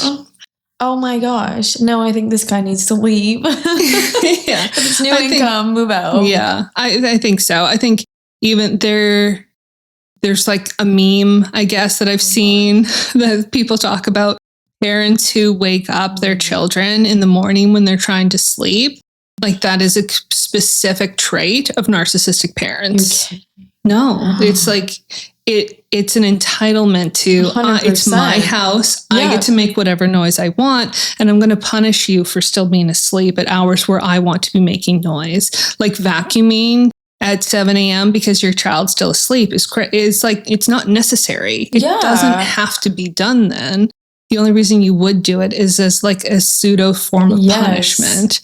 Oh my gosh. No, I think this guy needs to leave. Yeah. If it's new income, move out. Yeah, I think so. I think even there's like a meme, I guess, that I've seen that people talk about parents who wake up their children in the morning when they're trying to sleep. Like that is a specific trait of narcissistic parents. Okay. No, it's like it's an entitlement to it's my house. Yeah. I get to make whatever noise I want, and I'm going to punish you for still being asleep at hours where I want to be making noise. Like vacuuming at 7 a.m. because your child's still asleep is like, it's not necessary. It doesn't have to be done then. The only reason you would do it is as like a pseudo form of punishment,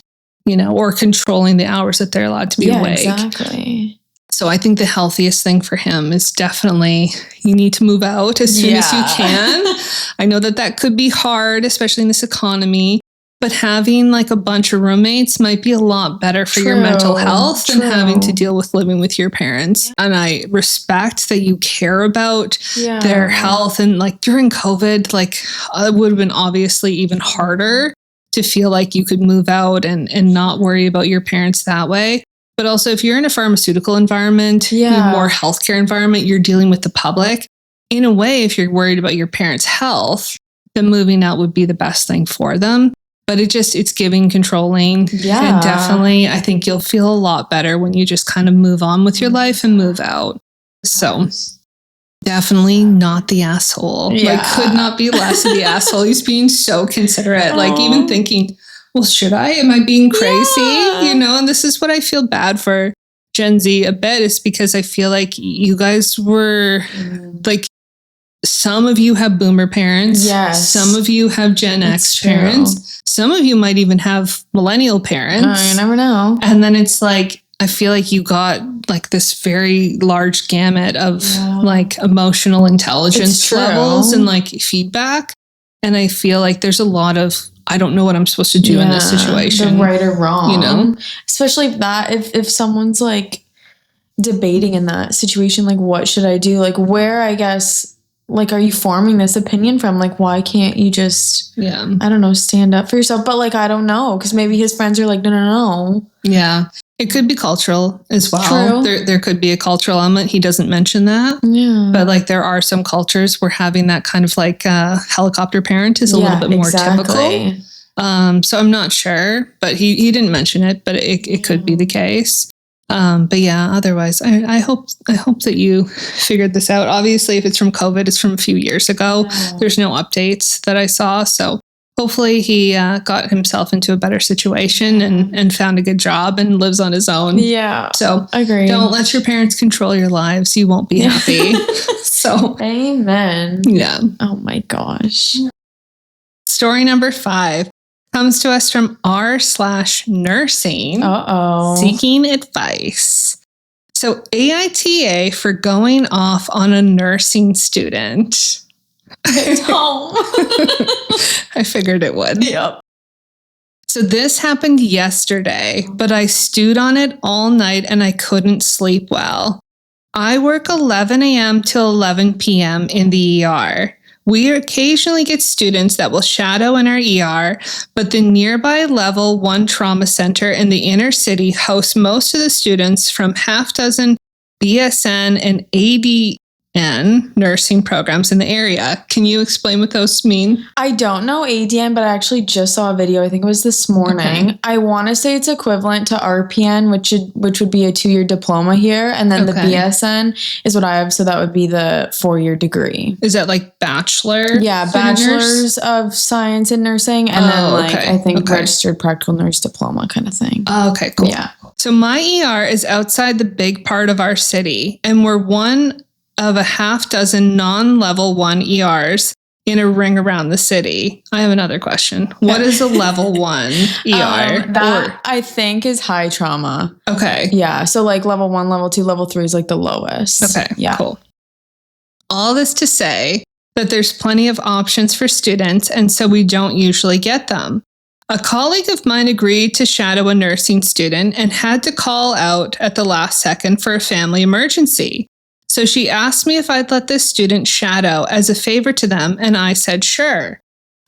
you know, or controlling the hours that they're allowed to be awake. Exactly. So I think the healthiest thing for him is definitely you need to move out as soon as you can. I know that could be hard, especially in this economy, but having like a bunch of roommates might be a lot better for your mental health than having to deal with living with your parents. And I respect that you care about their health. And like during COVID, like it would have been obviously even harder to feel like you could move out and not worry about your parents that way. But also, if you're in a pharmaceutical environment, a more healthcare environment, you're dealing with the public. In a way, if you're worried about your parents' health, then moving out would be the best thing for them. But it's giving, controlling. Yeah. And definitely, I think you'll feel a lot better when you just kind of move on with your life and move out. So definitely not the asshole. Yeah. Like, could not be less of the asshole. He's being so considerate. Like, even thinking, well, should I? Am I being crazy? Yeah. You know, and this is what I feel bad for Gen Z a bit, is because I feel like you guys were like, some of you have boomer parents. Yes. Some of you have Gen X parents. Some of you might even have millennial parents. You never know. And then it's like, I feel like you got like this very large gamut of like emotional intelligence levels and like feedback. And I feel like there's a lot of, I don't know what I'm supposed to do in this situation. The right or wrong. You know? Especially if someone's like debating in that situation, like, what should I do? Like, where, I guess, like, are you forming this opinion from? Like, why can't you just, I don't know, stand up for yourself? But like, I don't know, because maybe his friends are like, no. Yeah. It could be cultural as well. There could be a cultural element. He doesn't mention that. Yeah. But like there are some cultures where having that kind of like helicopter parent is a little bit more typical. So I'm not sure, but he didn't mention it, but it could be the case. But yeah, otherwise, I hope that you figured this out. Obviously, if it's from COVID, it's from a few years ago. Yeah. There's no updates that I saw. So hopefully he got himself into a better situation and found a good job and lives on his own. Yeah. So agree. Don't let your parents control your lives. You won't be happy. So amen. Yeah. Oh my gosh. Story number 5 comes to us from r/nursing. Seeking advice. So AITA for going off on a nursing student. I figured it would. Yep. So this happened yesterday, but I stewed on it all night and I couldn't sleep well. I work 11 a.m. till 11 p.m. in the ER. We occasionally get students that will shadow in our ER, but the nearby level 1 trauma center in the inner city hosts most of the students from half dozen BSN and ADN nursing programs in the area. Can you explain what those mean? I don't know ADN, but I actually just saw a video. I think it was this morning. Okay. I want to say it's equivalent to RPN, which would be a 2-year diploma here. And then the BSN is what I have. So that would be the 4-year degree. Is that like bachelor? Yeah, bachelor's of science in nursing. And then I think registered practical nurse diploma kind of thing. Oh, okay, cool. Yeah. So my ER is outside the big part of our city, and we're one of a half dozen non-level 1 ERs in a ring around the city. I have another question. What is a level 1 ER? That I think is high trauma. Okay. Yeah. So like level 1, level 2, level 3 is like the lowest. Okay. Yeah. Cool. All this to say that there's plenty of options for students, and so we don't usually get them. A colleague of mine agreed to shadow a nursing student and had to call out at the last second for a family emergency. So she asked me if I'd let this student shadow as a favor to them, and I said sure.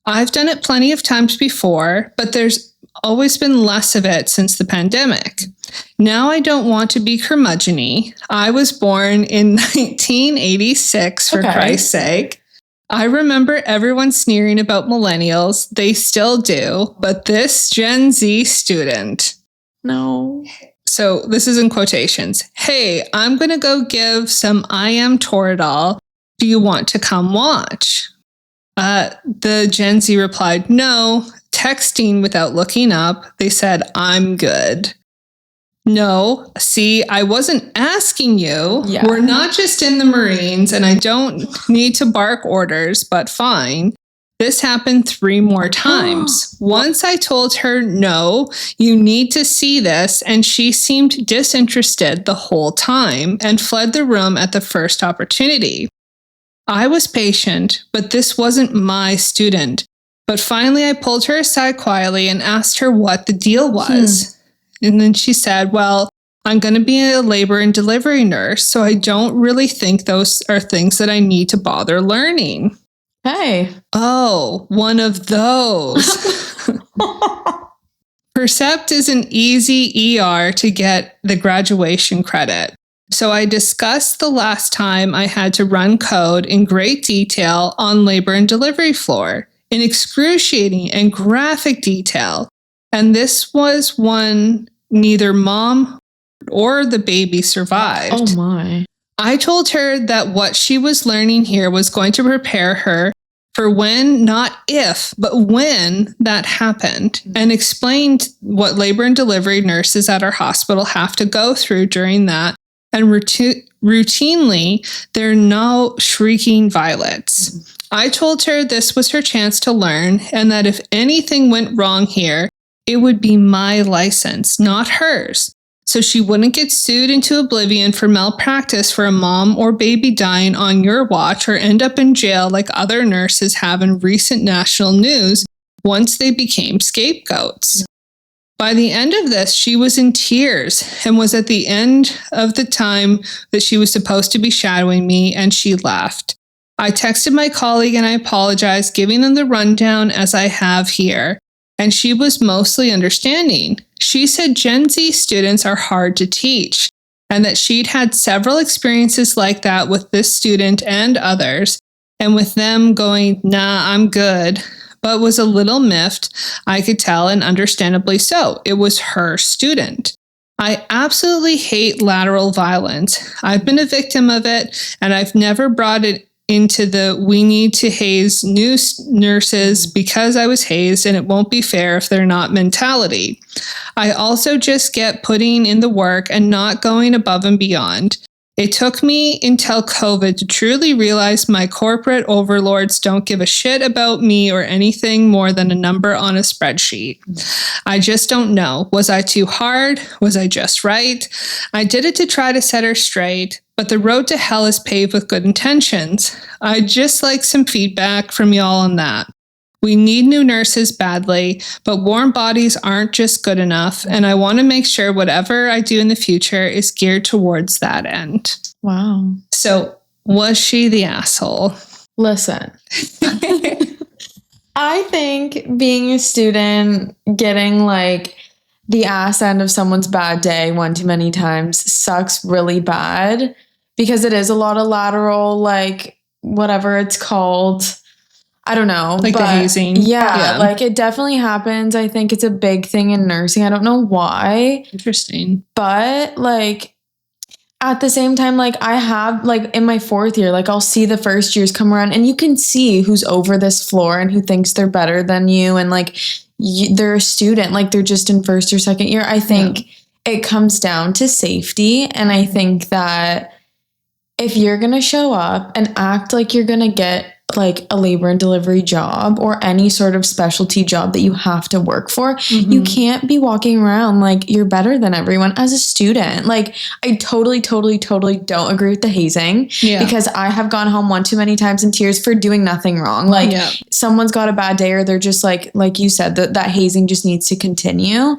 I've done it plenty of times before, but there's always been less of it since the pandemic. Now I don't want to be curmudgeon-y. I was born in 1986, for Christ's sake. I remember everyone sneering about millennials. They still do, but this Gen Z student. No. So this is in quotations. Hey, I'm going to go give some IM Toradol. Do you want to come watch? The Gen Z replied, no, texting without looking up. They said, I'm good. No, see, I wasn't asking you. Yeah. We're not just in the Marines, and I don't need to bark orders, but fine. This happened 3 more times. Once I told her, no, you need to see this, and she seemed disinterested the whole time and fled the room at the first opportunity. I was patient, but this wasn't my student. But finally, I pulled her aside quietly and asked her what the deal was. And then she said, well, I'm going to be a labor and delivery nurse, so I don't really think those are things that I need to bother learning. Hey. Oh, one of those. Percept is an easy ER to get the graduation credit. So I discussed the last time I had to run code in great detail on labor and delivery floor, in excruciating and graphic detail. And this was one neither mom or the baby survived. Oh my. I told her that what she was learning here was going to prepare her for when, not if, but when that happened, and explained what labor and delivery nurses at our hospital have to go through during that. And routinely, they're no shrieking violets. I told her this was her chance to learn, and that if anything went wrong here, it would be my license, not hers. So she wouldn't get sued into oblivion for malpractice for a mom or baby dying on your watch, or end up in jail like other nurses have in recent national news once they became scapegoats. By the end of this, she was in tears and was at the end of the time that she was supposed to be shadowing me, and she left. I texted my colleague and I apologized, giving them the rundown as I have here. And she was mostly understanding. She said Gen Z students are hard to teach, and that she'd had several experiences like that with this student and others, and with them going, nah, I'm good, but was a little miffed, I could tell, and understandably so. It was her student. I absolutely hate lateral violence. I've been a victim of it, and I've never brought it into the we need to haze new nurses because I was hazed and it won't be fair if they're not mentality. I also just get putting in the work and not going above and beyond. It took me until COVID to truly realize my corporate overlords don't give a shit about me or anything more than a number on a spreadsheet. I just don't know. Was I too hard? Was I just right? I did it to try to set her straight, but the road to hell is paved with good intentions. I'd just like some feedback from y'all on that. We need new nurses badly, but warm bodies aren't just good enough, and I want to make sure whatever I do in the future is geared towards that end. Wow. So, was she the asshole? Listen. I think being a student, getting like the ass end of someone's bad day one too many times sucks really bad, because it is a lot of lateral, like whatever it's called. I don't know. Like the hazing. Yeah, like it definitely happens. I think it's a big thing in nursing. I don't know why. Interesting. But like at the same time, like I have like in my 4th year, like I'll see the first years come around and you can see who's over this floor and who thinks they're better than you. And like they're a student, like they're just in 1st or 2nd year. I think it comes down to safety. And I think that if you're going to show up and act like you're going to get like a labor and delivery job or any sort of specialty job that you have to work for, you can't be walking around like you're better than everyone as a student. Like I totally don't agree with the hazing because I have gone home one too many times in tears for doing nothing wrong. Like someone's got a bad day or they're just like you said, that hazing just needs to continue.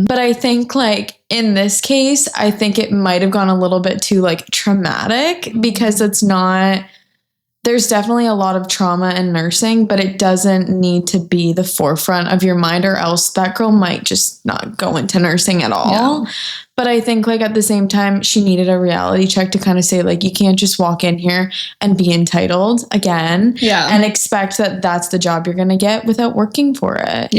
But I think like in this case, I think it might have gone a little bit too like traumatic because there's definitely a lot of trauma in nursing, but it doesn't need to be the forefront of your mind or else that girl might just not go into nursing at all. But I think like at the same time, she needed a reality check to kind of say like, you can't just walk in here and be entitled again and expect that that's the job you're going to get without working for it.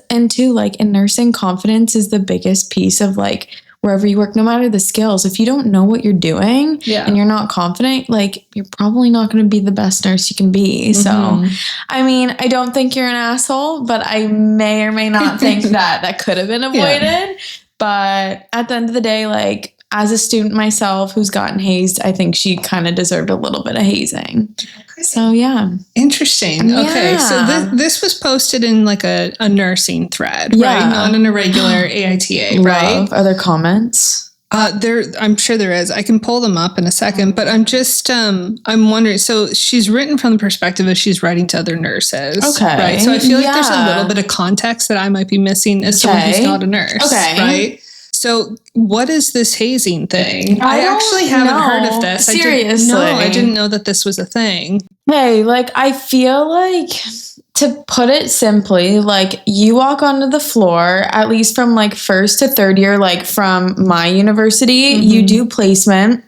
And too, like in nursing, confidence is the biggest piece of like, wherever you work, no matter the skills, if you don't know what you're doing and you're not confident, like you're probably not going to be the best nurse you can be. So, I mean, I don't think you're an asshole, but I may or may not think that could have been avoided. But at the end of the day, like as a student myself who's gotten hazed, I think she kind of deserved a little bit of hazing. So, yeah. Interesting. Okay. So this was posted in like a nursing thread, right? Not in a regular AITA, right? Are there comments? I'm sure there is. I can pull them up in a second, but I'm just, I'm wondering, so she's written from the perspective of she's writing to other nurses. Okay. Right. So I feel like there's a little bit of context that I might be missing as someone who's not a nurse. Okay. Right. So what is this hazing thing? I actually haven't heard of this. Seriously. I didn't know that this was a thing. Hey, like, I feel like, to put it simply, like, you walk onto the floor, at least from, like, first to third year, like, from my university, you do placement.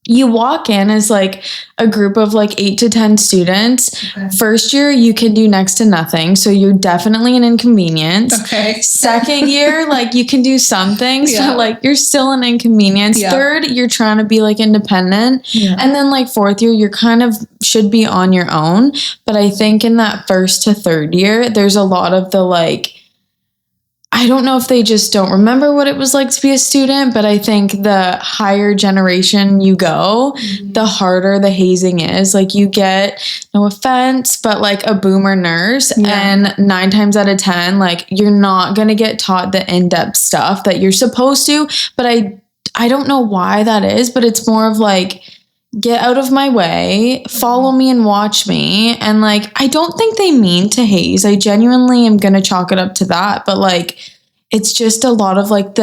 You walk in as like a group of like 8 to 10 students. Okay. First year, you can do next to nothing. So you're definitely an inconvenience. Okay. Second year, like you can do some things, but like you're still an inconvenience. Third, you're trying to be like independent. And then like fourth year, you're kind of should be on your own. But I think in that first to third year, there's a lot of the like, I don't know if they just don't remember what it was like to be a student, but I think the higher generation you go, the harder the hazing is. Like you get, no offense, but like a boomer nurse and 9 times out of 10, like you're not going to get taught the in-depth stuff that you're supposed to. But I don't know why that is, but it's more of like, get out of my way, follow me and watch me. And like, I don't think they mean to haze. I genuinely am going to chalk it up to that. But like, it's just a lot of like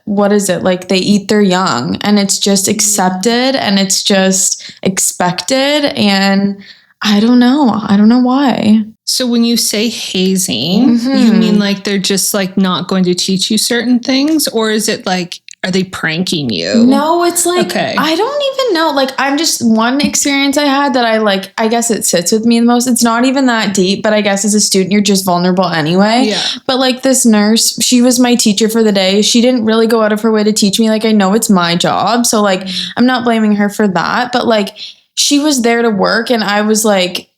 what is it? Like they eat their young and it's just accepted and it's just expected. And I don't know why. So when you say hazing, you mean like they're just like not going to teach you certain things? Or is it like, are they pranking you? No, it's like, I don't even know. Like, I'm just one experience I had that I guess it sits with me the most. It's not even that deep, but I guess as a student, you're just vulnerable anyway. Yeah. But like this nurse, she was my teacher for the day. She didn't really go out of her way to teach me. Like, I know it's my job. So like, I'm not blaming her for that. But like, she was there to work and I was like,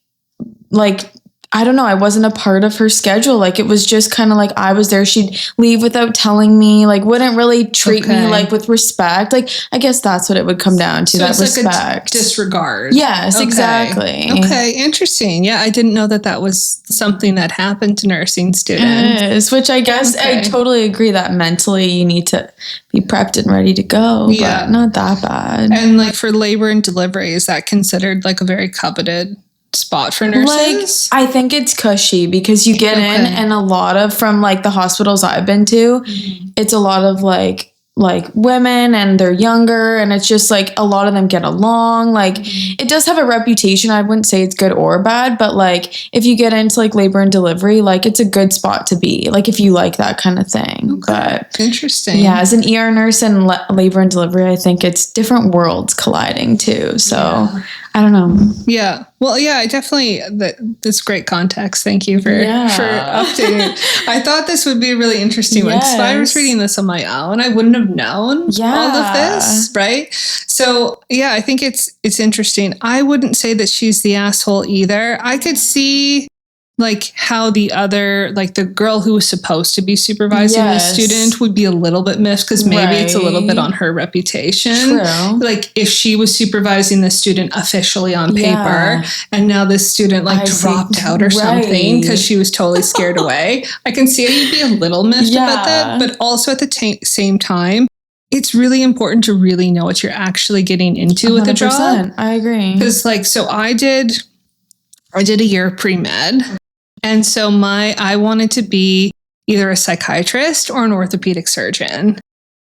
I don't know. I wasn't a part of her schedule. Like it was just kind of like I was there. She'd leave without telling me, like wouldn't really treat me like with respect. Like I guess that's what it would come down to. So that it's respect. Like a disregard. Yes, exactly. Okay, interesting. Yeah, I didn't know that was something that happened to nursing students. It is, which I guess I totally agree that mentally you need to be prepped and ready to go. But not that bad. And like for labor and delivery, is that considered like a very coveted spot for nurses? Like, I think it's cushy because you get in and a lot of from like the hospitals I've been to, it's a lot of like women and they're younger and it's just like a lot of them get along. Like it does have a reputation. I wouldn't say it's good or bad, but like if you get into like labor and delivery, like it's a good spot to be, like if you like that kind of thing. But interesting. Yeah, as an ER nurse and labor and delivery, I think it's different worlds colliding too. So I don't know. Yeah. Well, yeah, I definitely, that's great context. Thank you for updating. I thought this would be a really interesting one. Because if I was reading this on my own, I wouldn't have known all of this, right? So, yeah, I think it's interesting. I wouldn't say that she's the asshole either. I could see like how the other, like the girl who was supposed to be supervising the student would be a little bit miffed because maybe it's a little bit on her reputation. True. Like if she was supervising the student officially on paper and now this student like dropped out or something because she was totally scared away. I can see how you'd be a little miffed about that, but also at the same time, it's really important to really know what you're actually getting into with the job. I agree. Because like, so I did a year of pre-med. And so I wanted to be either a psychiatrist or an orthopedic surgeon.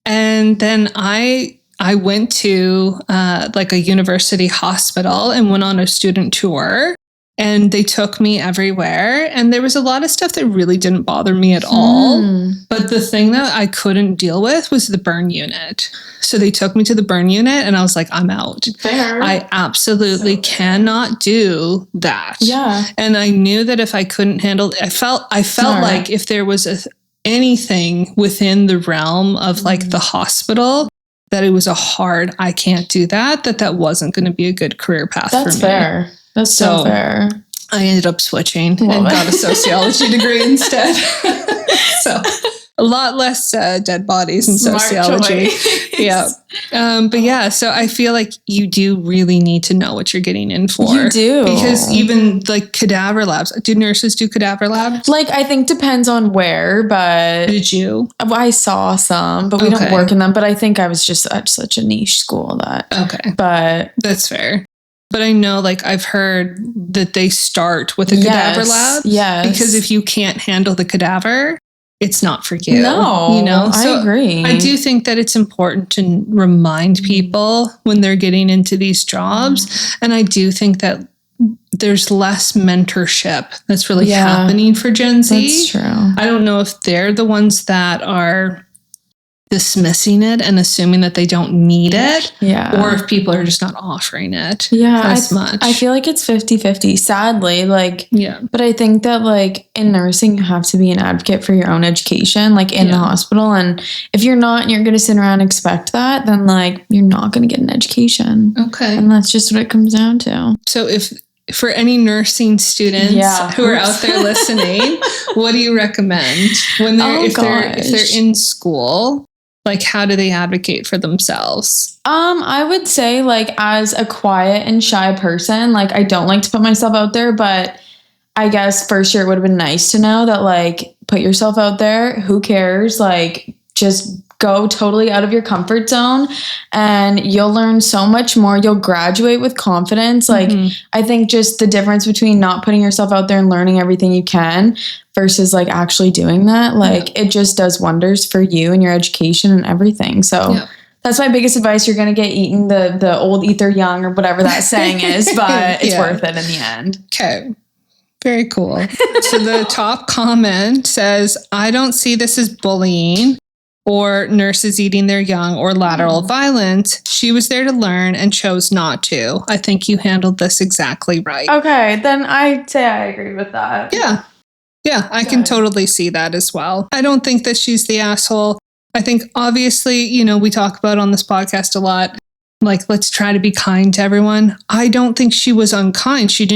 And then I went to like a university hospital and went on a student tour. And they took me everywhere. And there was a lot of stuff that really didn't bother me at all. But the thing that I couldn't deal with was the burn unit. So they took me to the burn unit and I was like, I'm out. Fair. I absolutely cannot do that. Yeah. And I knew that if I couldn't handle it, I felt like if there was anything within the realm of like the hospital, that it was I can't do that wasn't going to be a good career path for me. That's fair. That's so fair. I ended up switching and got a sociology degree instead. So a lot less dead bodies in sociology. Yeah. But yeah, so I feel like you do really need to know what you're getting in for. You do. Because even like cadaver labs, do nurses do cadaver labs? Like, I think depends on where, but... Did you? I saw some, but we don't work in them. But I think I was just at such a niche school that... Okay. But... That's fair. But I know, like, I've heard that they start with a cadaver lab. Yes. Because if you can't handle the cadaver, it's not for you. No, you know? So I agree. I do think that it's important to remind people when they're getting into these jobs. And I do think that there's less mentorship that's really happening for Gen Z. That's true. I don't know if they're the ones that are dismissing it and assuming that they don't need it, or if people are just not offering it as much. I feel like it's 50-50, sadly, like, but I think that like in nursing, you have to be an advocate for your own education, like in the hospital. And if you're not, and you're going to sit around and expect that, then like, you're not going to get an education. Okay. And that's just what it comes down to. So if for any nursing students who are out there listening, what do you recommend when they're, if they're in school? Like, how do they advocate for themselves? I would say, like, as a quiet and shy person, like, I don't like to put myself out there, but I guess first year it would have been nice to know that, like, put yourself out there. Who cares? Like, just go totally out of your comfort zone and you'll learn so much more. You'll graduate with confidence. Like, I think just the difference between not putting yourself out there and learning everything you can versus like actually doing that, like it just does wonders for you and your education and everything. So that's my biggest advice. You're going to get eaten the old eat their young or whatever that saying is, but it's worth it in the end. Okay. Very cool. So the top comment says, I don't see this as bullying or nurses eating their young or lateral violence. She was there to learn and chose not to. I think you handled this exactly right. Okay, then I'd say I agree with that. Yeah, I can totally see that as well. I don't think that she's the asshole. I think obviously, you know, we talk about on this podcast a lot, like, let's try to be kind to everyone. I don't think she was unkind. She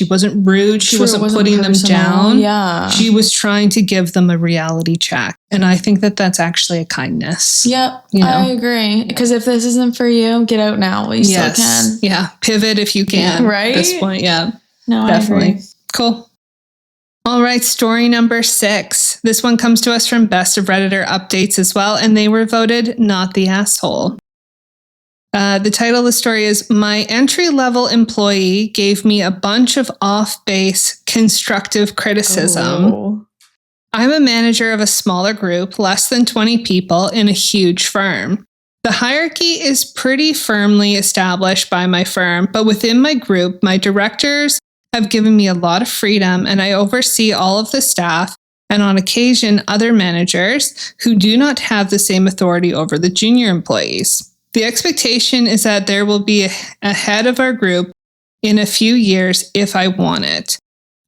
wasn't rude. She wasn't putting them down. Yeah. She was trying to give them a reality check. And I think that that's actually a kindness. Yep. You know? I agree. Because if this isn't for you, get out now while you still can. Yeah. Pivot if you can. Right? At this point. Yeah. No, definitely. I agree. Cool. All right, story number 6. This one comes to us from Best of Redditor Updates as well, and they were voted not the asshole. The title of the story is, My entry-level employee gave me a bunch of off-base constructive criticism. Oh. I'm a manager of a smaller group, less than 20 people, in a huge firm. The hierarchy is pretty firmly established by my firm, but within my group, my directors have given me a lot of freedom and I oversee all of the staff and on occasion other managers who do not have the same authority over the junior employees. The expectation is that there will be a head of our group in a few years if I want it.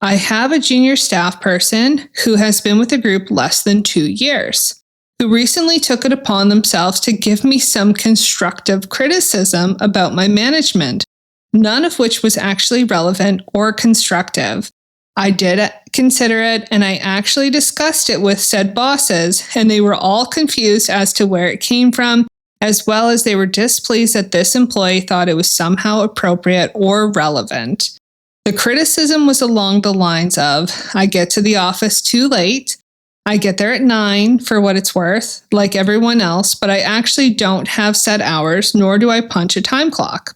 I have a junior staff person who has been with the group less than 2 years, who recently took it upon themselves to give me some constructive criticism about my management, none of which was actually relevant or constructive. I did consider it, and I actually discussed it with said bosses, and they were all confused as to where it came from, as well as they were displeased that this employee thought it was somehow appropriate or relevant. The criticism was along the lines of, I get to the office too late, I get there at 9 for what it's worth, like everyone else, but I actually don't have set hours, nor do I punch a time clock.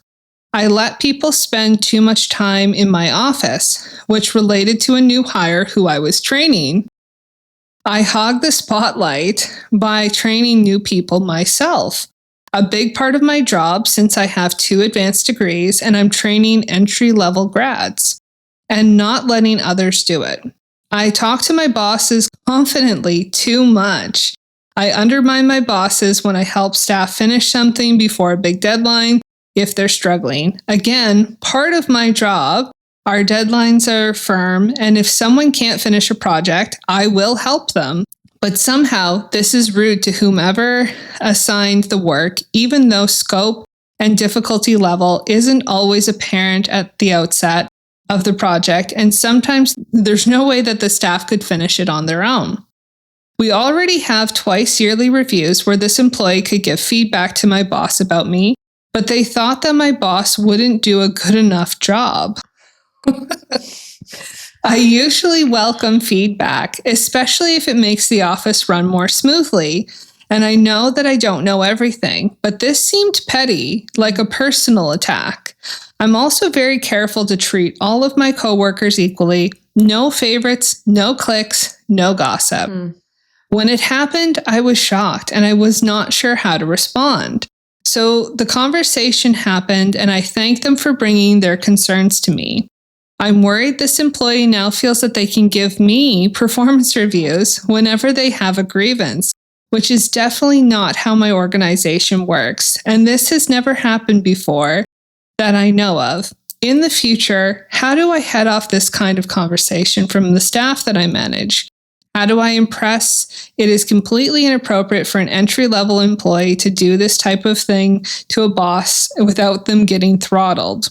I let people spend too much time in my office, which related to a new hire who I was training. I hog the spotlight by training new people myself. A big part of my job, since I have 2 advanced degrees and I'm training entry-level grads, and not letting others do it. I talk to my bosses confidently too much. I undermine my bosses when I help staff finish something before a big deadline if they're struggling. Again, part of my job, our deadlines are firm, and if someone can't finish a project, I will help them. But somehow, this is rude to whomever assigned the work, even though scope and difficulty level isn't always apparent at the outset of the project, and sometimes there's no way that the staff could finish it on their own. We already have twice yearly reviews where this employee could give feedback to my boss about me, but they thought that my boss wouldn't do a good enough job. I usually welcome feedback, especially if it makes the office run more smoothly. And I know that I don't know everything, but this seemed petty, like a personal attack. I'm also very careful to treat all of my coworkers equally. No favorites, no cliques, no gossip. When it happened, I was shocked and I was not sure how to respond. So the conversation happened and I thanked them for bringing their concerns to me. I'm worried this employee now feels that they can give me performance reviews whenever they have a grievance, which is definitely not how my organization works. And this has never happened before that I know of. In the future, how do I head off this kind of conversation from the staff that I manage? How do I impress? It is completely inappropriate for an entry-level employee to do this type of thing to a boss without them getting throttled.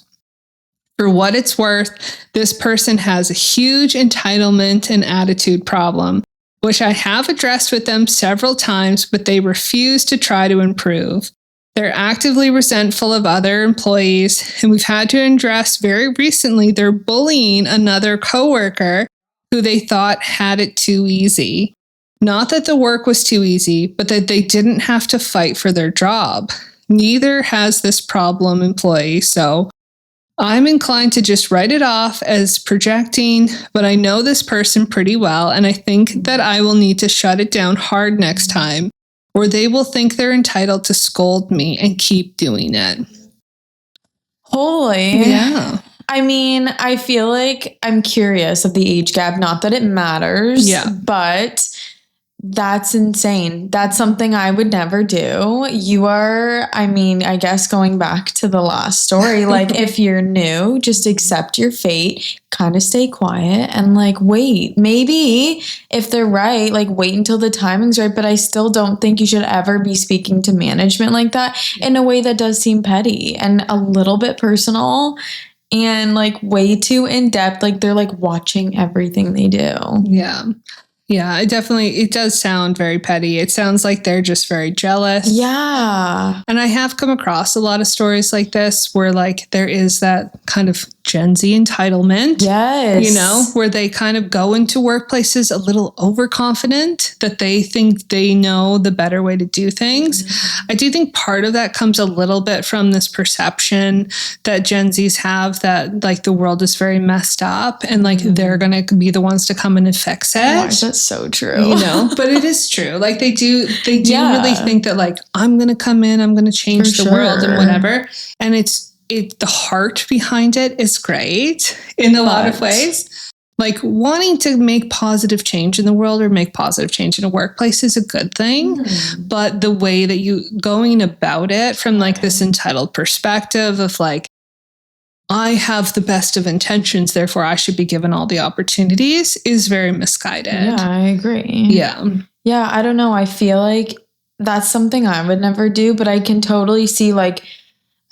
For what it's worth, this person has a huge entitlement and attitude problem, which I have addressed with them several times, but they refuse to try to improve. They're actively resentful of other employees, and we've had to address very recently they're bullying another coworker who they thought had it too easy. Not that the work was too easy, but that they didn't have to fight for their job. Neither has this problem employee, so I'm inclined to just write it off as projecting, but I know this person pretty well, and I think that I will need to shut it down hard next time, or they will think they're entitled to scold me and keep doing it. Holy. Yeah. I mean, I feel like I'm curious of the age gap. Not that it matters, but that's insane. That's something I would never do. You are, I mean, I guess going back to the last story, like if you're new, just accept your fate, kind of stay quiet and like wait. Maybe if they're right, like wait until the timing's right. But I still don't think you should ever be speaking to management like that in a way that does seem petty and a little bit personal. And like way too in depth, like they're like watching everything they do. Yeah. Yeah, it does sound very petty. It sounds like they're just very jealous. Yeah. And I have come across a lot of stories like this where like there is that kind of Gen Z entitlement. Yes. You know, where they kind of go into workplaces a little overconfident that they think they know the better way to do things. Mm-hmm. I do think part of that comes a little bit from this perception that Gen Zs have that like the world is very messed up and like they're going to be the ones to come in and fix it. Oh, that's so true. You know, but it is true. Like they do really think that like, I'm going to come in, I'm going to change the world and whatever. And the heart behind it is great in a lot of ways. Like wanting to make positive change in the world or make positive change in a workplace is a good thing. But the way that you going about it from like this entitled perspective of like, I have the best of intentions, therefore I should be given all the opportunities is very misguided. Yeah, I agree. Yeah. Yeah, I don't know. I feel like that's something I would never do, but I can totally see like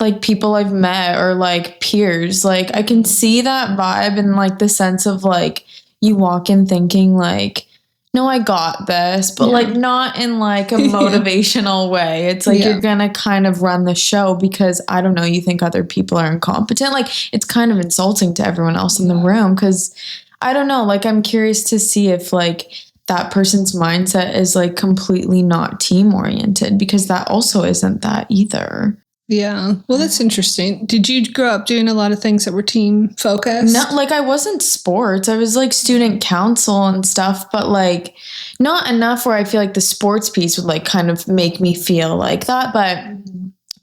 like people I've met or like peers. Like I can see that vibe and like the sense of like you walk in thinking like, no, I got this, but like not in like a motivational way. It's like you're gonna kind of run the show because I don't know, you think other people are incompetent. Like it's kind of insulting to everyone else in the room because I don't know, like I'm curious to see if like that person's mindset is like completely not team oriented because that also isn't that either. Yeah. Well, that's interesting. Did you grow up doing a lot of things that were team focused? No, like I wasn't sports. I was like student council and stuff, but like not enough where I feel like the sports piece would like kind of make me feel like that. But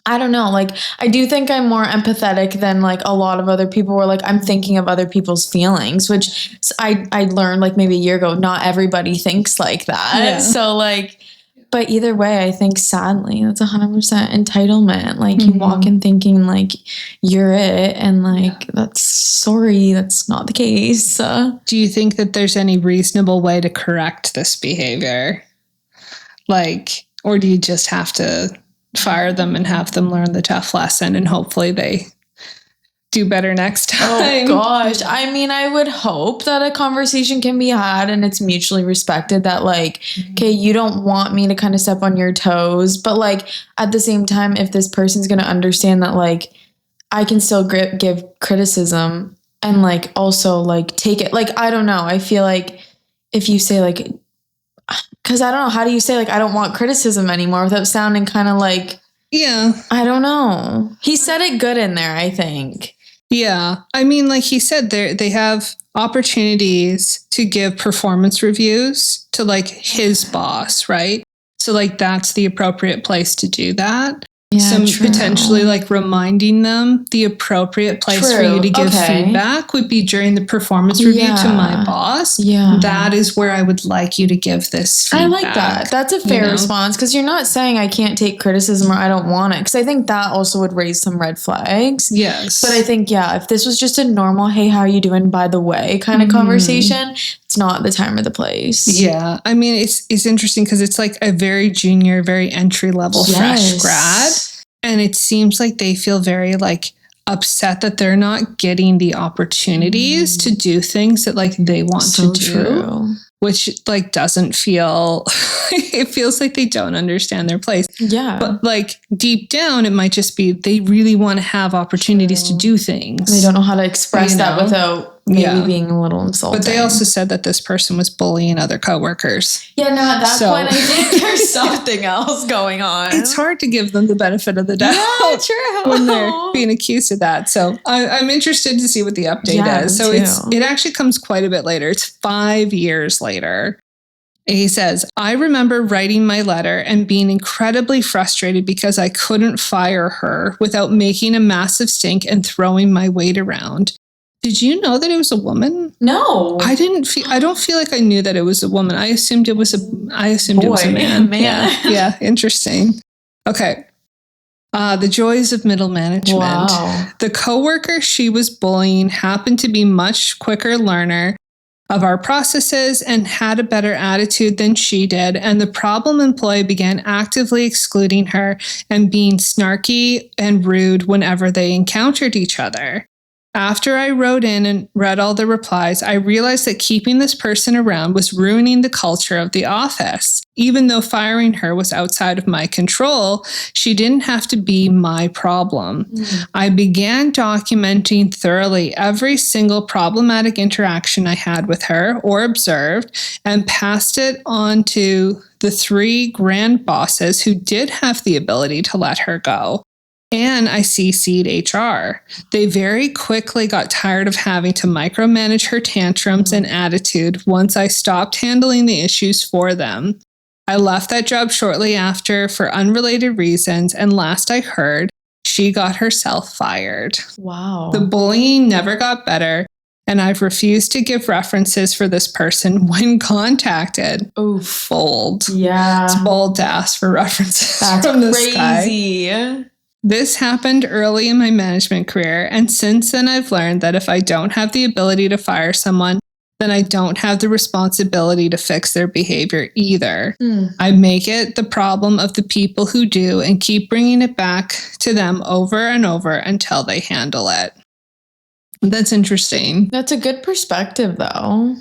I don't know. Like I do think I'm more empathetic than like a lot of other people where like I'm thinking of other people's feelings, which I learned like maybe a year ago, not everybody thinks like that. Yeah. So like, but either way, I think sadly, that's 100% entitlement. Like you walk in thinking like you're it and like that's not the case. Do you think that there's any reasonable way to correct this behavior? Like, or do you just have to fire them and have them learn the tough lesson and hopefully they do better next time? Oh gosh. I mean, I would hope that a conversation can be had and it's mutually respected that like, okay, you don't want me to kind of step on your toes, but like at the same time, if this person's going to understand that like I can still give criticism and like also like take it, like, I don't know. I feel like if you say like, cause I don't know, how do you say like, I don't want criticism anymore without sounding kind of like, I don't know. He said it good in there, I think. Yeah. I mean, like he said, they have opportunities to give performance reviews to like his boss, right? So like that's the appropriate place to do that. Yeah, potentially like reminding them the appropriate place for you to give feedback would be during the performance review to my boss. Yeah. That is where I would like you to give this feedback. I like that. That's a fair response because you're not saying I can't take criticism or I don't want it. Because I think that also would raise some red flags. Yes. But I think, if this was just a normal, hey, how are you doing, by the way, kind of conversation, it's not the time or the place. Yeah. I mean, it's interesting because it's like a very junior, very entry level fresh grad. And it seems like they feel very like upset that they're not getting the opportunities to do things that like they want to do, which like doesn't feel, it feels like they don't understand their place. Yeah. But like deep down, it might just be they really want to have opportunities to do things. They don't know how to express that without maybe being a little insulting. But they also said that this person was bullying other coworkers. Yeah, no, at that point, I think there's something else going on. It's hard to give them the benefit of the doubt when they're being accused of that. So I'm interested to see what the update is. So it actually comes quite a bit later. It's 5 years later. He says, I remember writing my letter and being incredibly frustrated because I couldn't fire her without making a massive stink and throwing my weight around. Did you know that it was a woman? No. I don't feel like I knew that it was a woman. I assumed it was a man. Yeah, interesting. Okay. The joys of middle management. Wow. The coworker she was bullying happened to be much quicker learner of our processes and had a better attitude than she did. And the problem employee began actively excluding her and being snarky and rude whenever they encountered each other. After I wrote in and read all the replies, I realized that keeping this person around was ruining the culture of the office. Even though firing her was outside of my control, she didn't have to be my problem. I began documenting thoroughly every single problematic interaction I had with her or observed and passed it on to the 3 grand bosses who did have the ability to let her go. And I CC'd HR. They very quickly got tired of having to micromanage her tantrums and attitude once I stopped handling the issues for them. I left that job shortly after for unrelated reasons, and last I heard, she got herself fired. Wow. The bullying never got better, and I've refused to give references for this person when contacted. Oof. Bold. Yeah. It's bold to ask for references. That's from this crazy. guy. This happened early in my management career, and since then I've learned that if I don't have the ability to fire someone, then then I don't have the responsibility to fix their behavior either. I make it the problem of the people who do and keep bringing it back to them over and over until they handle it. That's interesting. That's a good perspective, though.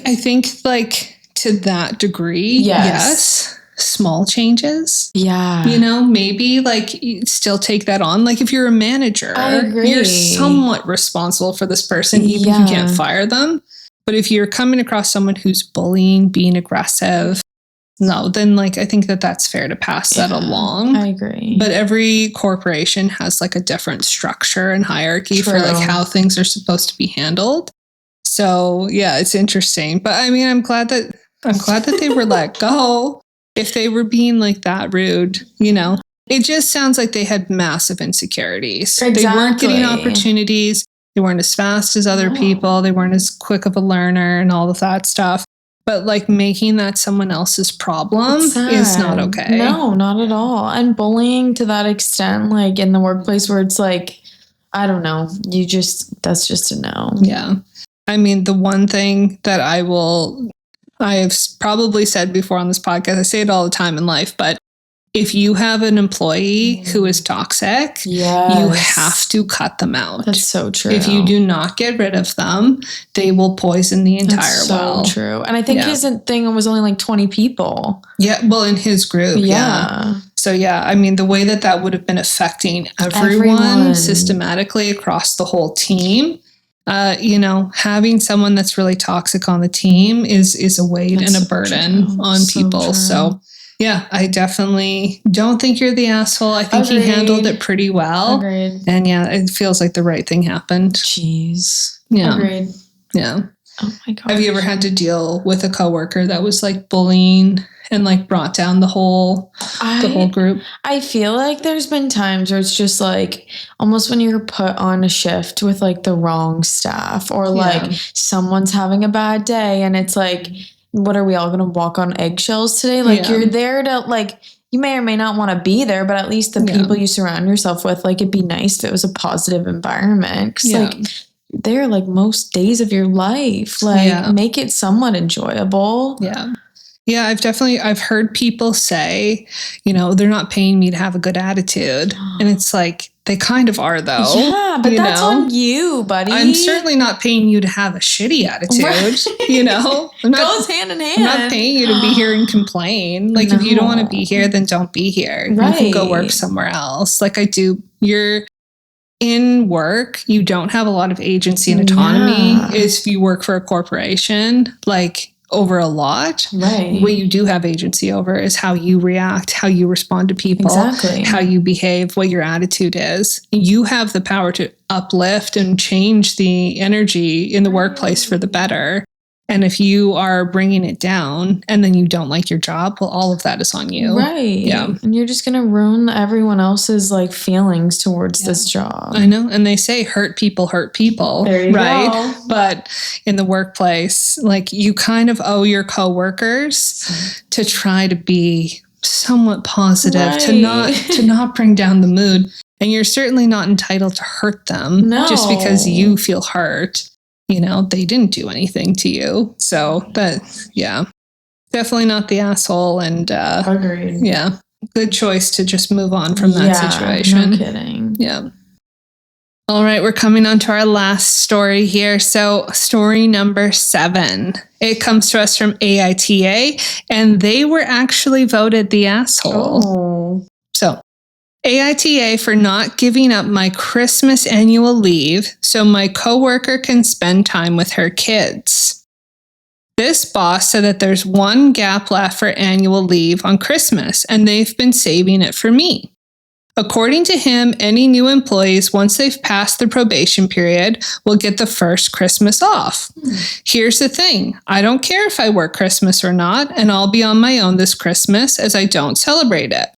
I think, like, to that degree, yes. Small changes. Yeah. You know, maybe like you still take that on. Like if you're a manager, I agree. You're somewhat responsible for this person, even if you can't fire them. But if you're coming across someone who's bullying, being aggressive, no, then like I think that that's fair to pass that along. I agree. But every corporation has like a different structure and hierarchy for like how things are supposed to be handled. So yeah, it's interesting. But I mean, I'm glad that they were let go. If they were being like that rude, you know, it just sounds like they had massive insecurities. Exactly. They weren't getting opportunities. They weren't as fast as other people. They weren't as quick of a learner and all of that stuff. But like making that someone else's problem is not okay. No, not at all. And bullying to that extent, like in the workplace where it's like, I don't know, that's just a no. Yeah. I mean, the one thing that I have probably said before on this podcast, I say it all the time in life, but if you have an employee who is toxic, you have to cut them out. That's so true. If you do not get rid of them, they will poison the entire well. So true. And I think his thing was only like 20 people. Yeah, well, in his group. Yeah. So yeah, I mean, the way that would have been affecting everyone systematically across the whole team. You know, having someone that's really toxic on the team is a weight and a burden on people. So yeah, I definitely don't think you're the asshole. I think he handled it pretty well. Agreed. And yeah, it feels like the right thing happened. Jeez. Yeah. Agreed. Yeah. Oh my God. Have you ever had to deal with a coworker that was like bullying and like brought down the whole group? I feel like there's been times where it's just like almost when you're put on a shift with like the wrong staff or like someone's having a bad day and it's like, what are we all going to walk on eggshells today? Like you're there to like, you may or may not want to be there, but at least the people you surround yourself with, like it'd be nice if it was a positive environment. 'Cause like they're like most days of your life, like make it somewhat enjoyable. Yeah. Yeah, I've heard people say, you know, they're not paying me to have a good attitude. And it's like, they kind of are though. Yeah, but that's on you, buddy. I'm certainly not paying you to have a shitty attitude, you know? Goes hand in hand. I'm not paying you to be here and complain. Like if you don't want to be here, then don't be here. You can go work somewhere else. Like you're in work, you don't have a lot of agency and autonomy. If you work for a corporation, like over a lot. Right. What you do have agency over is how you react, how you respond to people, how you behave, what your attitude is. You have the power to uplift and change the energy in the workplace for the better. And if you are bringing it down and then you don't like your job, well, all of that is on you. Right. Yeah. And you're just going to ruin everyone else's like feelings towards this job. I know. And they say hurt people, there you go. But in the workplace, like you kind of owe your coworkers to try to be somewhat positive, to not bring down the mood. And you're certainly not entitled to hurt them just because you feel hurt. You know, they didn't do anything to you. So definitely not the asshole. And agreed. Yeah, good choice to just move on from that situation. No kidding. Yeah. All right, we're coming on to our last story here. So story number 7. It comes to us from AITA, and they were actually voted the asshole. Oh. So AITA for not giving up my Christmas annual leave so my coworker can spend time with her kids. This boss said that there's one gap left for annual leave on Christmas, and they've been saving it for me. According to him, any new employees, once they've passed the probation period, will get the first Christmas off. Here's the thing. I don't care if I work Christmas or not, and I'll be on my own this Christmas as I don't celebrate it.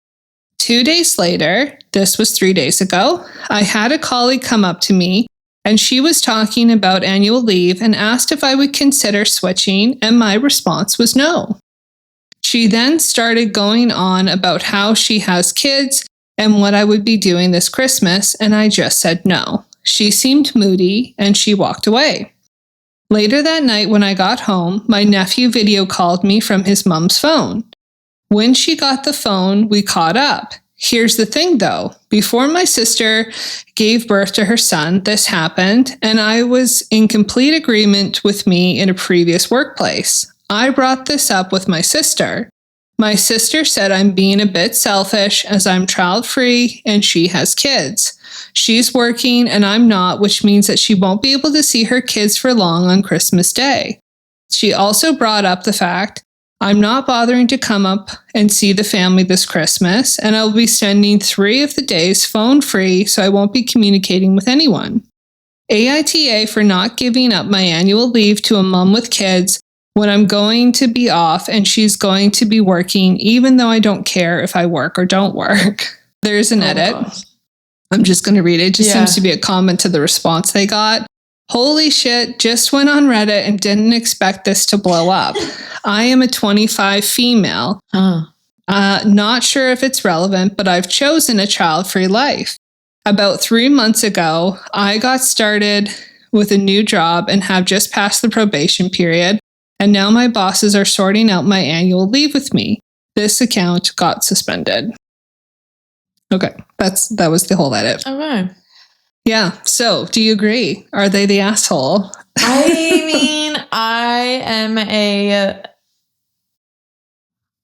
2 days later, this was 3 days ago, I had a colleague come up to me and she was talking about annual leave and asked if I would consider switching, and my response was no. She then started going on about how she has kids and what I would be doing this Christmas, and I just said no. She seemed moody and she walked away. Later that night when I got home, my nephew video called me from his mom's phone. When she got the phone, we caught up. Here's the thing though, before my sister gave birth to her son, this happened, and I was in complete agreement with me in a previous workplace. I brought this up with my sister. My sister said I'm being a bit selfish as I'm child-free and she has kids. She's working and I'm not, which means that she won't be able to see her kids for long on Christmas Day. She also brought up the fact I'm not bothering to come up and see the family this Christmas, and I'll be spending 3 of the days phone-free, so I won't be communicating with anyone. AITA for not giving up my annual leave to a mom with kids when I'm going to be off and she's going to be working, even though I don't care if I work or don't work. There's an edit. I'm just going to read it. It just seems to be a comment to the response they got. Holy shit, just went on Reddit and didn't expect this to blow up. I am a 25 female. Not sure if it's relevant, but I've chosen a child-free life. About 3 months ago, I got started with a new job and have just passed the probation period, and now my bosses are sorting out my annual leave with me. This account got suspended. Okay, that was the whole edit. Okay. Yeah. So, do you agree? Are they the asshole? I mean, I am a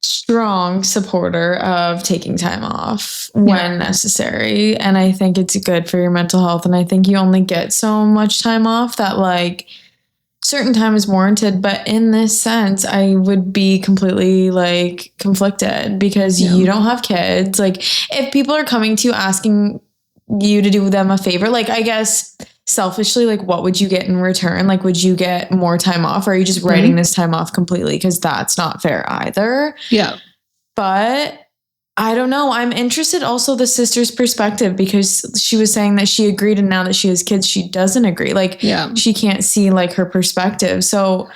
strong supporter of taking time off when necessary. And I think it's good for your mental health. And I think you only get so much time off that like certain time is warranted. But in this sense, I would be completely like conflicted because you don't have kids. Like if people are coming to you asking you to do them a favor, like I guess selfishly, like what would you get in return? Like would you get more time off, or are you just writing this time off completely? Because that's not fair either. Yeah. But I don't know. I'm interested also the sister's perspective, because she was saying that she agreed, and now that she has kids, she doesn't agree. Like she can't see like her perspective. So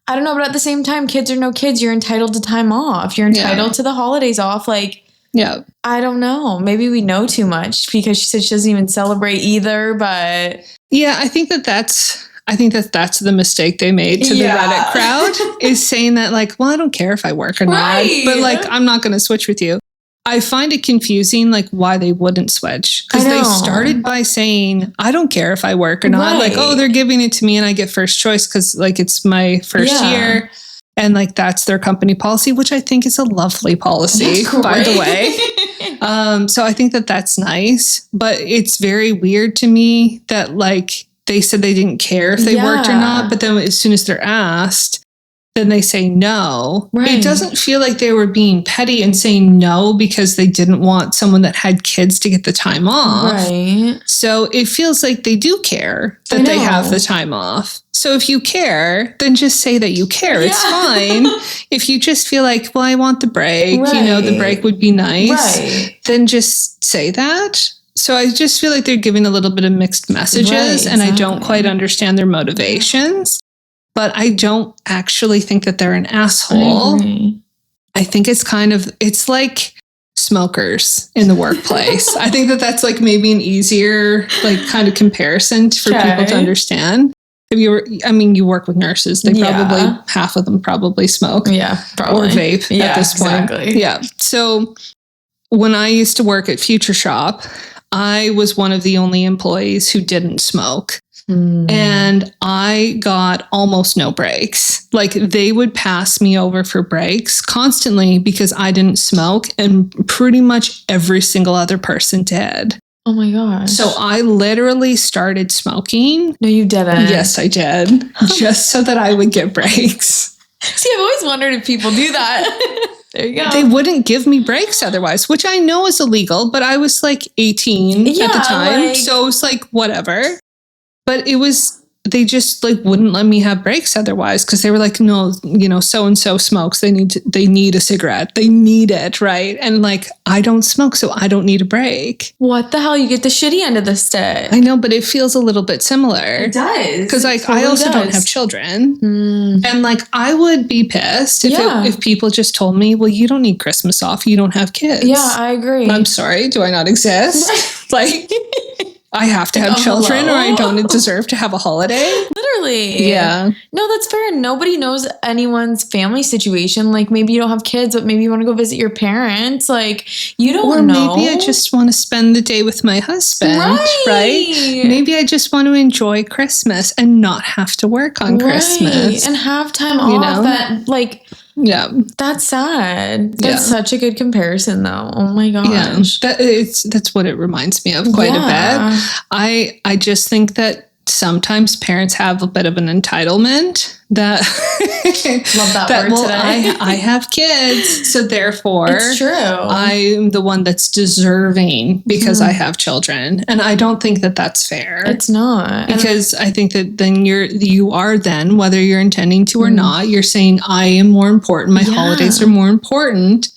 I don't know, but at the same time, kids or no kids, you're entitled to time off. You're entitled to the holidays off. Like, I don't know. Maybe we know too much, because she said she doesn't even celebrate either. But yeah, I think that's the mistake they made to the Reddit crowd, is saying that like, well, I don't care if I work or not, but like, I'm not going to switch with you. I find it confusing, like why they wouldn't switch, because they started by saying, I don't care if I work or not. Like, oh, they're giving it to me and I get first choice because like it's my first year. And like, that's their company policy, which I think is a lovely policy, by the way. So I think that that's nice, but it's very weird to me that like they said they didn't care if they worked or not. But then as soon as they're asked, then they say no. It doesn't feel like they were being petty and saying no because they didn't want someone that had kids to get the time off. So it feels like they do care that they have the time off. So if you care, then just say that you care. It's fine. If you just feel like, well, I want the break, you know, the break would be nice, then just say that. So I just feel like they're giving a little bit of mixed messages, and I don't quite understand their motivations. But I don't actually think that they're an asshole. I think it's like smokers in the workplace. I think that that's like maybe an easier like kind of comparison for people to understand. If you work with nurses, they probably, half of them probably smoke. Probably. Or vape at this point. So when I used to work at Future Shop, I was one of the only employees who didn't smoke. And I got almost no breaks. Like they would pass me over for breaks constantly because I didn't smoke, and pretty much every single other person did. Oh my gosh. So I literally started smoking. No, you didn't. Yes, I did. Just so that I would get breaks. See, I've always wondered if people do that. There you go. They wouldn't give me breaks otherwise, which I know is illegal, but I was like 18 at the time. So it was like, whatever. But they just like wouldn't let me have breaks otherwise, because they were like, no, you know, so-and-so smokes. They need a cigarette. They need it, right? And like, I don't smoke, so I don't need a break. What the hell? You get the shitty end of the stick. I know, but it feels a little bit similar. It does. Because like, totally I also don't have children. And like, I would be pissed if people just told me, well, you don't need Christmas off. You don't have kids. Yeah, I agree. I'm sorry. Do I not exist? Like... I have to have children or I don't deserve to have a holiday. Literally. Yeah. No, that's fair. Nobody knows anyone's family situation. Like maybe you don't have kids, but maybe you want to go visit your parents. Like you don't know. Or maybe I just want to spend the day with my husband. Right? Maybe I just want to enjoy Christmas and not have to work on Christmas. And have time off that like... Yeah. That's sad. That's such a good comparison though. Oh my gosh. Yeah. That's what it reminds me of quite a bit. I just think that sometimes parents have a bit of an entitlement that love that word today. I have kids, so therefore it's true. I'm the one that's deserving because I have children, and I don't think that that's fair. It's not, because I think that then you are then, whether you're intending to or not, you're saying I am more important. My holidays are more important.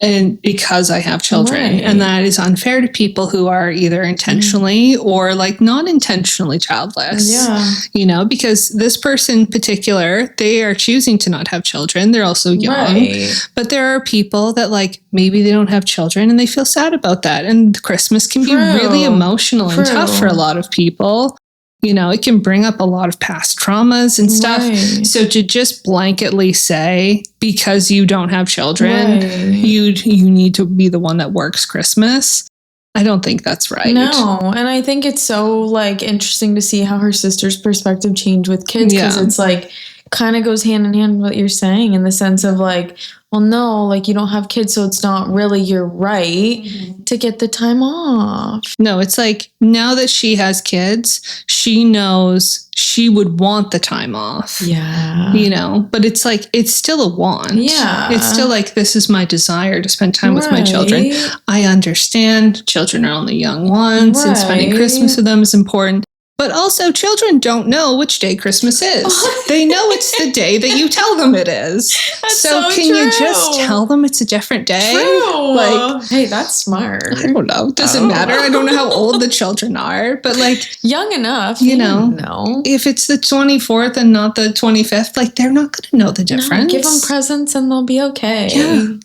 And because I have children, and that is unfair to people who are either intentionally or like not intentionally childless. Yeah. You know, because this person in particular, they are choosing to not have children. They're also young, but there are people that like maybe they don't have children and they feel sad about that. And Christmas can be really emotional and tough for a lot of people. You know, it can bring up a lot of past traumas and stuff. So to just blanketly say, because you don't have children, you need to be the one that works Christmas, I don't think that's right. No, and I think it's so like interesting to see how her sister's perspective changed with kids, because it's like kind of goes hand in hand with what you're saying in the sense of like, well, no, like you don't have kids, so it's not really your right to get the time off. No, it's like now that she has kids, she knows she would want the time off. Yeah. You know, but it's like, it's still a want. Yeah. It's still like, this is my desire to spend time with my children. I understand children are only young ones and spending Christmas with them is important. But also, children don't know which day Christmas is. They know it's the day that you tell them it is. So can you just tell them it's a different day? True. Like, hey, that's smart. I don't know. It doesn't matter. I don't know how old the children are, but like young enough, you know, if it's the 24th and not the 25th, like they're not going to know the difference. Give them presents and they'll be okay. Yeah.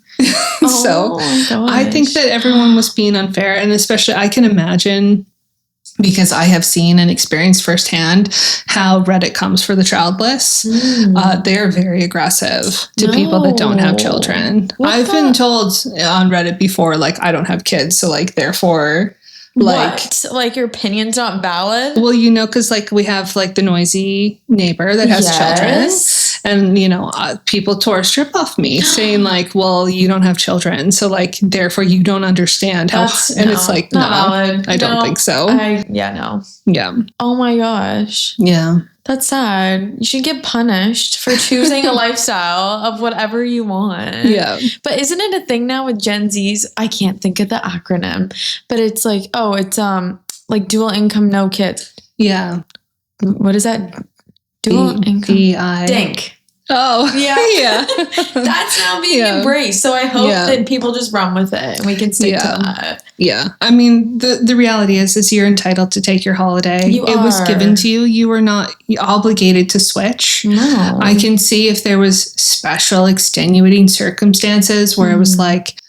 So I think that everyone was being unfair, and especially I can imagine, because I have seen and experienced firsthand how Reddit comes for the childless. They're very aggressive to people that don't have children. I've been told on Reddit before, like, I don't have kids, so like, therefore, like your opinion's not valid? Well, you know, because like we have like the noisy neighbor that has children, and you know, people tore a strip off me saying like, well, you don't have children, so like therefore you don't understand how. It's like, no, valid. I don't think so. Yeah. Oh my gosh. Yeah. That's sad. You should get punished for choosing a lifestyle of whatever you want. Yeah. But isn't it a thing now with Gen Zs? I can't think of the acronym, but it's like, it's like dual income, no kids. Yeah. What is that? Dual income. DINK. Oh, yeah. That's now being embraced. So I hope that people just run with it and we can stick to that. Yeah. I mean, the reality is you're entitled to take your holiday. It was given to you. You were not obligated to switch. No. I can see if there was special extenuating circumstances where it was like,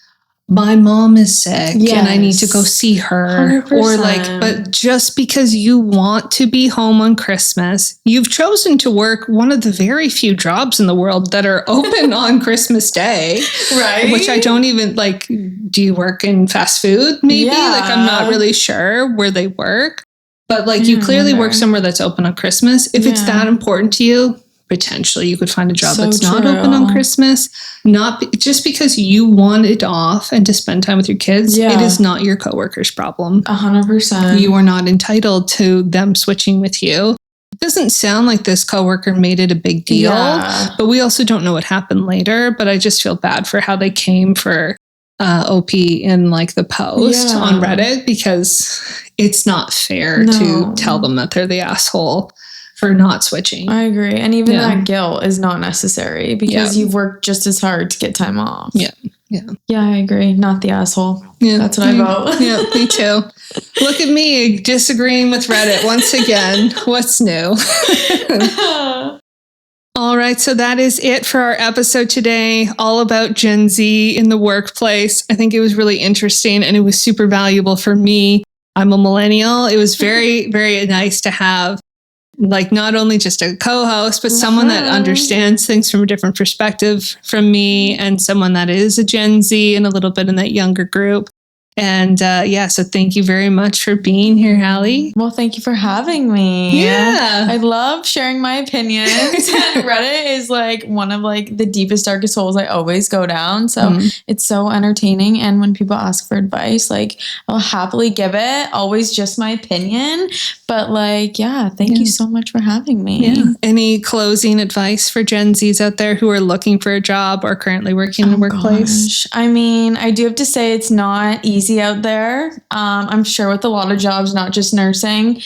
my mom is sick and I need to go see her. 100%. Or like, but just because you want to be home on Christmas, you've chosen to work one of the very few jobs in the world that are open on Christmas Day. Right. Which I don't even like. Do you work in fast food? Maybe. Like, I'm not really sure where they work, but like you clearly work somewhere that's open on Christmas. If it's that important to you, potentially you could find a job that's not open on Christmas. Just because you want it off and to spend time with your kids, it is not your coworker's problem. 100%. You are not entitled to them switching with you. It doesn't sound like this coworker made it a big deal, but we also don't know what happened later. But I just feel bad for how they came for OP in like the post on Reddit, because it's not fair to tell them that they're the asshole for not switching. I agree. And even that guilt is not necessary because you've worked just as hard to get time off. Yeah. Yeah. Yeah, I agree. Not the asshole. Yeah. That's what I vote. Yeah, me too. Look at me disagreeing with Reddit once again. What's new? All right. So that is it for our episode today, all about Gen Z in the workplace. I think it was really interesting and it was super valuable for me I'm a millennial. It was very, very nice to have like not only just a co-host, but someone that understands things from a different perspective from me, and someone that is a Gen Z and a little bit in that younger group. And so thank you very much for being here, Halle. Well, thank you for having me. Yeah. I love sharing my opinions. And Reddit is like one of like the deepest, darkest holes I always go down. So it's so entertaining. And when people ask for advice, like I'll happily give it. Always just my opinion. But like, thank you so much for having me. Yeah. Any closing advice for Gen Zs out there who are looking for a job or currently working in the workplace? I mean, I do have to say it's not easy out there. I'm sure with a lot of jobs, not just nursing,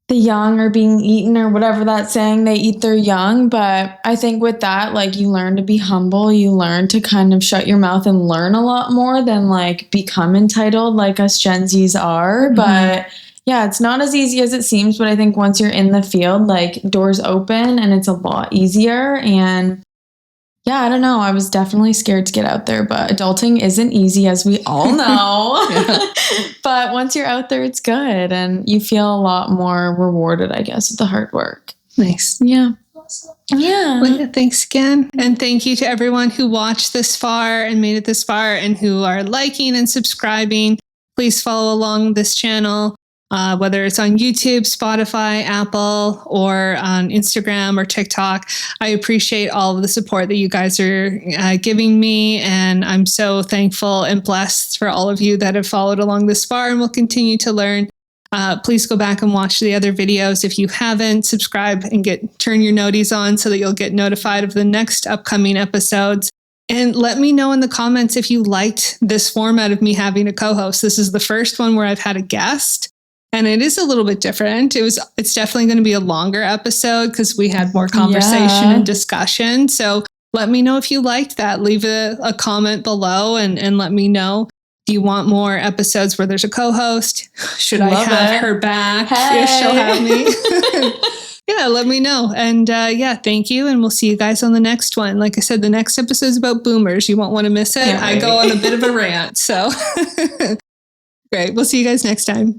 the young are being eaten, or whatever that's saying, they eat their young. But I think with that, like, you learn to be humble, you learn to kind of shut your mouth and learn a lot more than like become entitled like us Gen Zs are. But yeah, it's not as easy as it seems, but I think once you're in the field, like doors open and it's a lot easier. And yeah, I don't know. I was definitely scared to get out there, but adulting isn't easy, as we all know. But once you're out there, it's good. And you feel a lot more rewarded, I guess, with the hard work. Nice. Yeah. Yeah. Well, thanks again. And thank you to everyone who watched this far and made it this far and who are liking and subscribing. Please follow along this channel. Whether it's on YouTube, Spotify, Apple, or on Instagram or TikTok. I appreciate all of the support that you guys are giving me, and I'm so thankful and blessed for all of you that have followed along this far and will continue to learn. Please go back and watch the other videos if you haven't. Subscribe and turn your noties on so that you'll get notified of the next upcoming episodes. And let me know in the comments if you liked this format of me having a co-host. This is the first one where I've had a guest. And it is a little bit different. It's definitely going to be a longer episode because we had more conversation and discussion. So let me know if you liked that. Leave a comment below and let me know. Do you want more episodes where there's a co-host? Should I have her back? Hey. Yes, she'll have me. Yeah, let me know. And thank you. And we'll see you guys on the next one. Like I said, the next episode is about boomers. You won't want to miss it. I go on a bit of a rant. So great. We'll see you guys next time.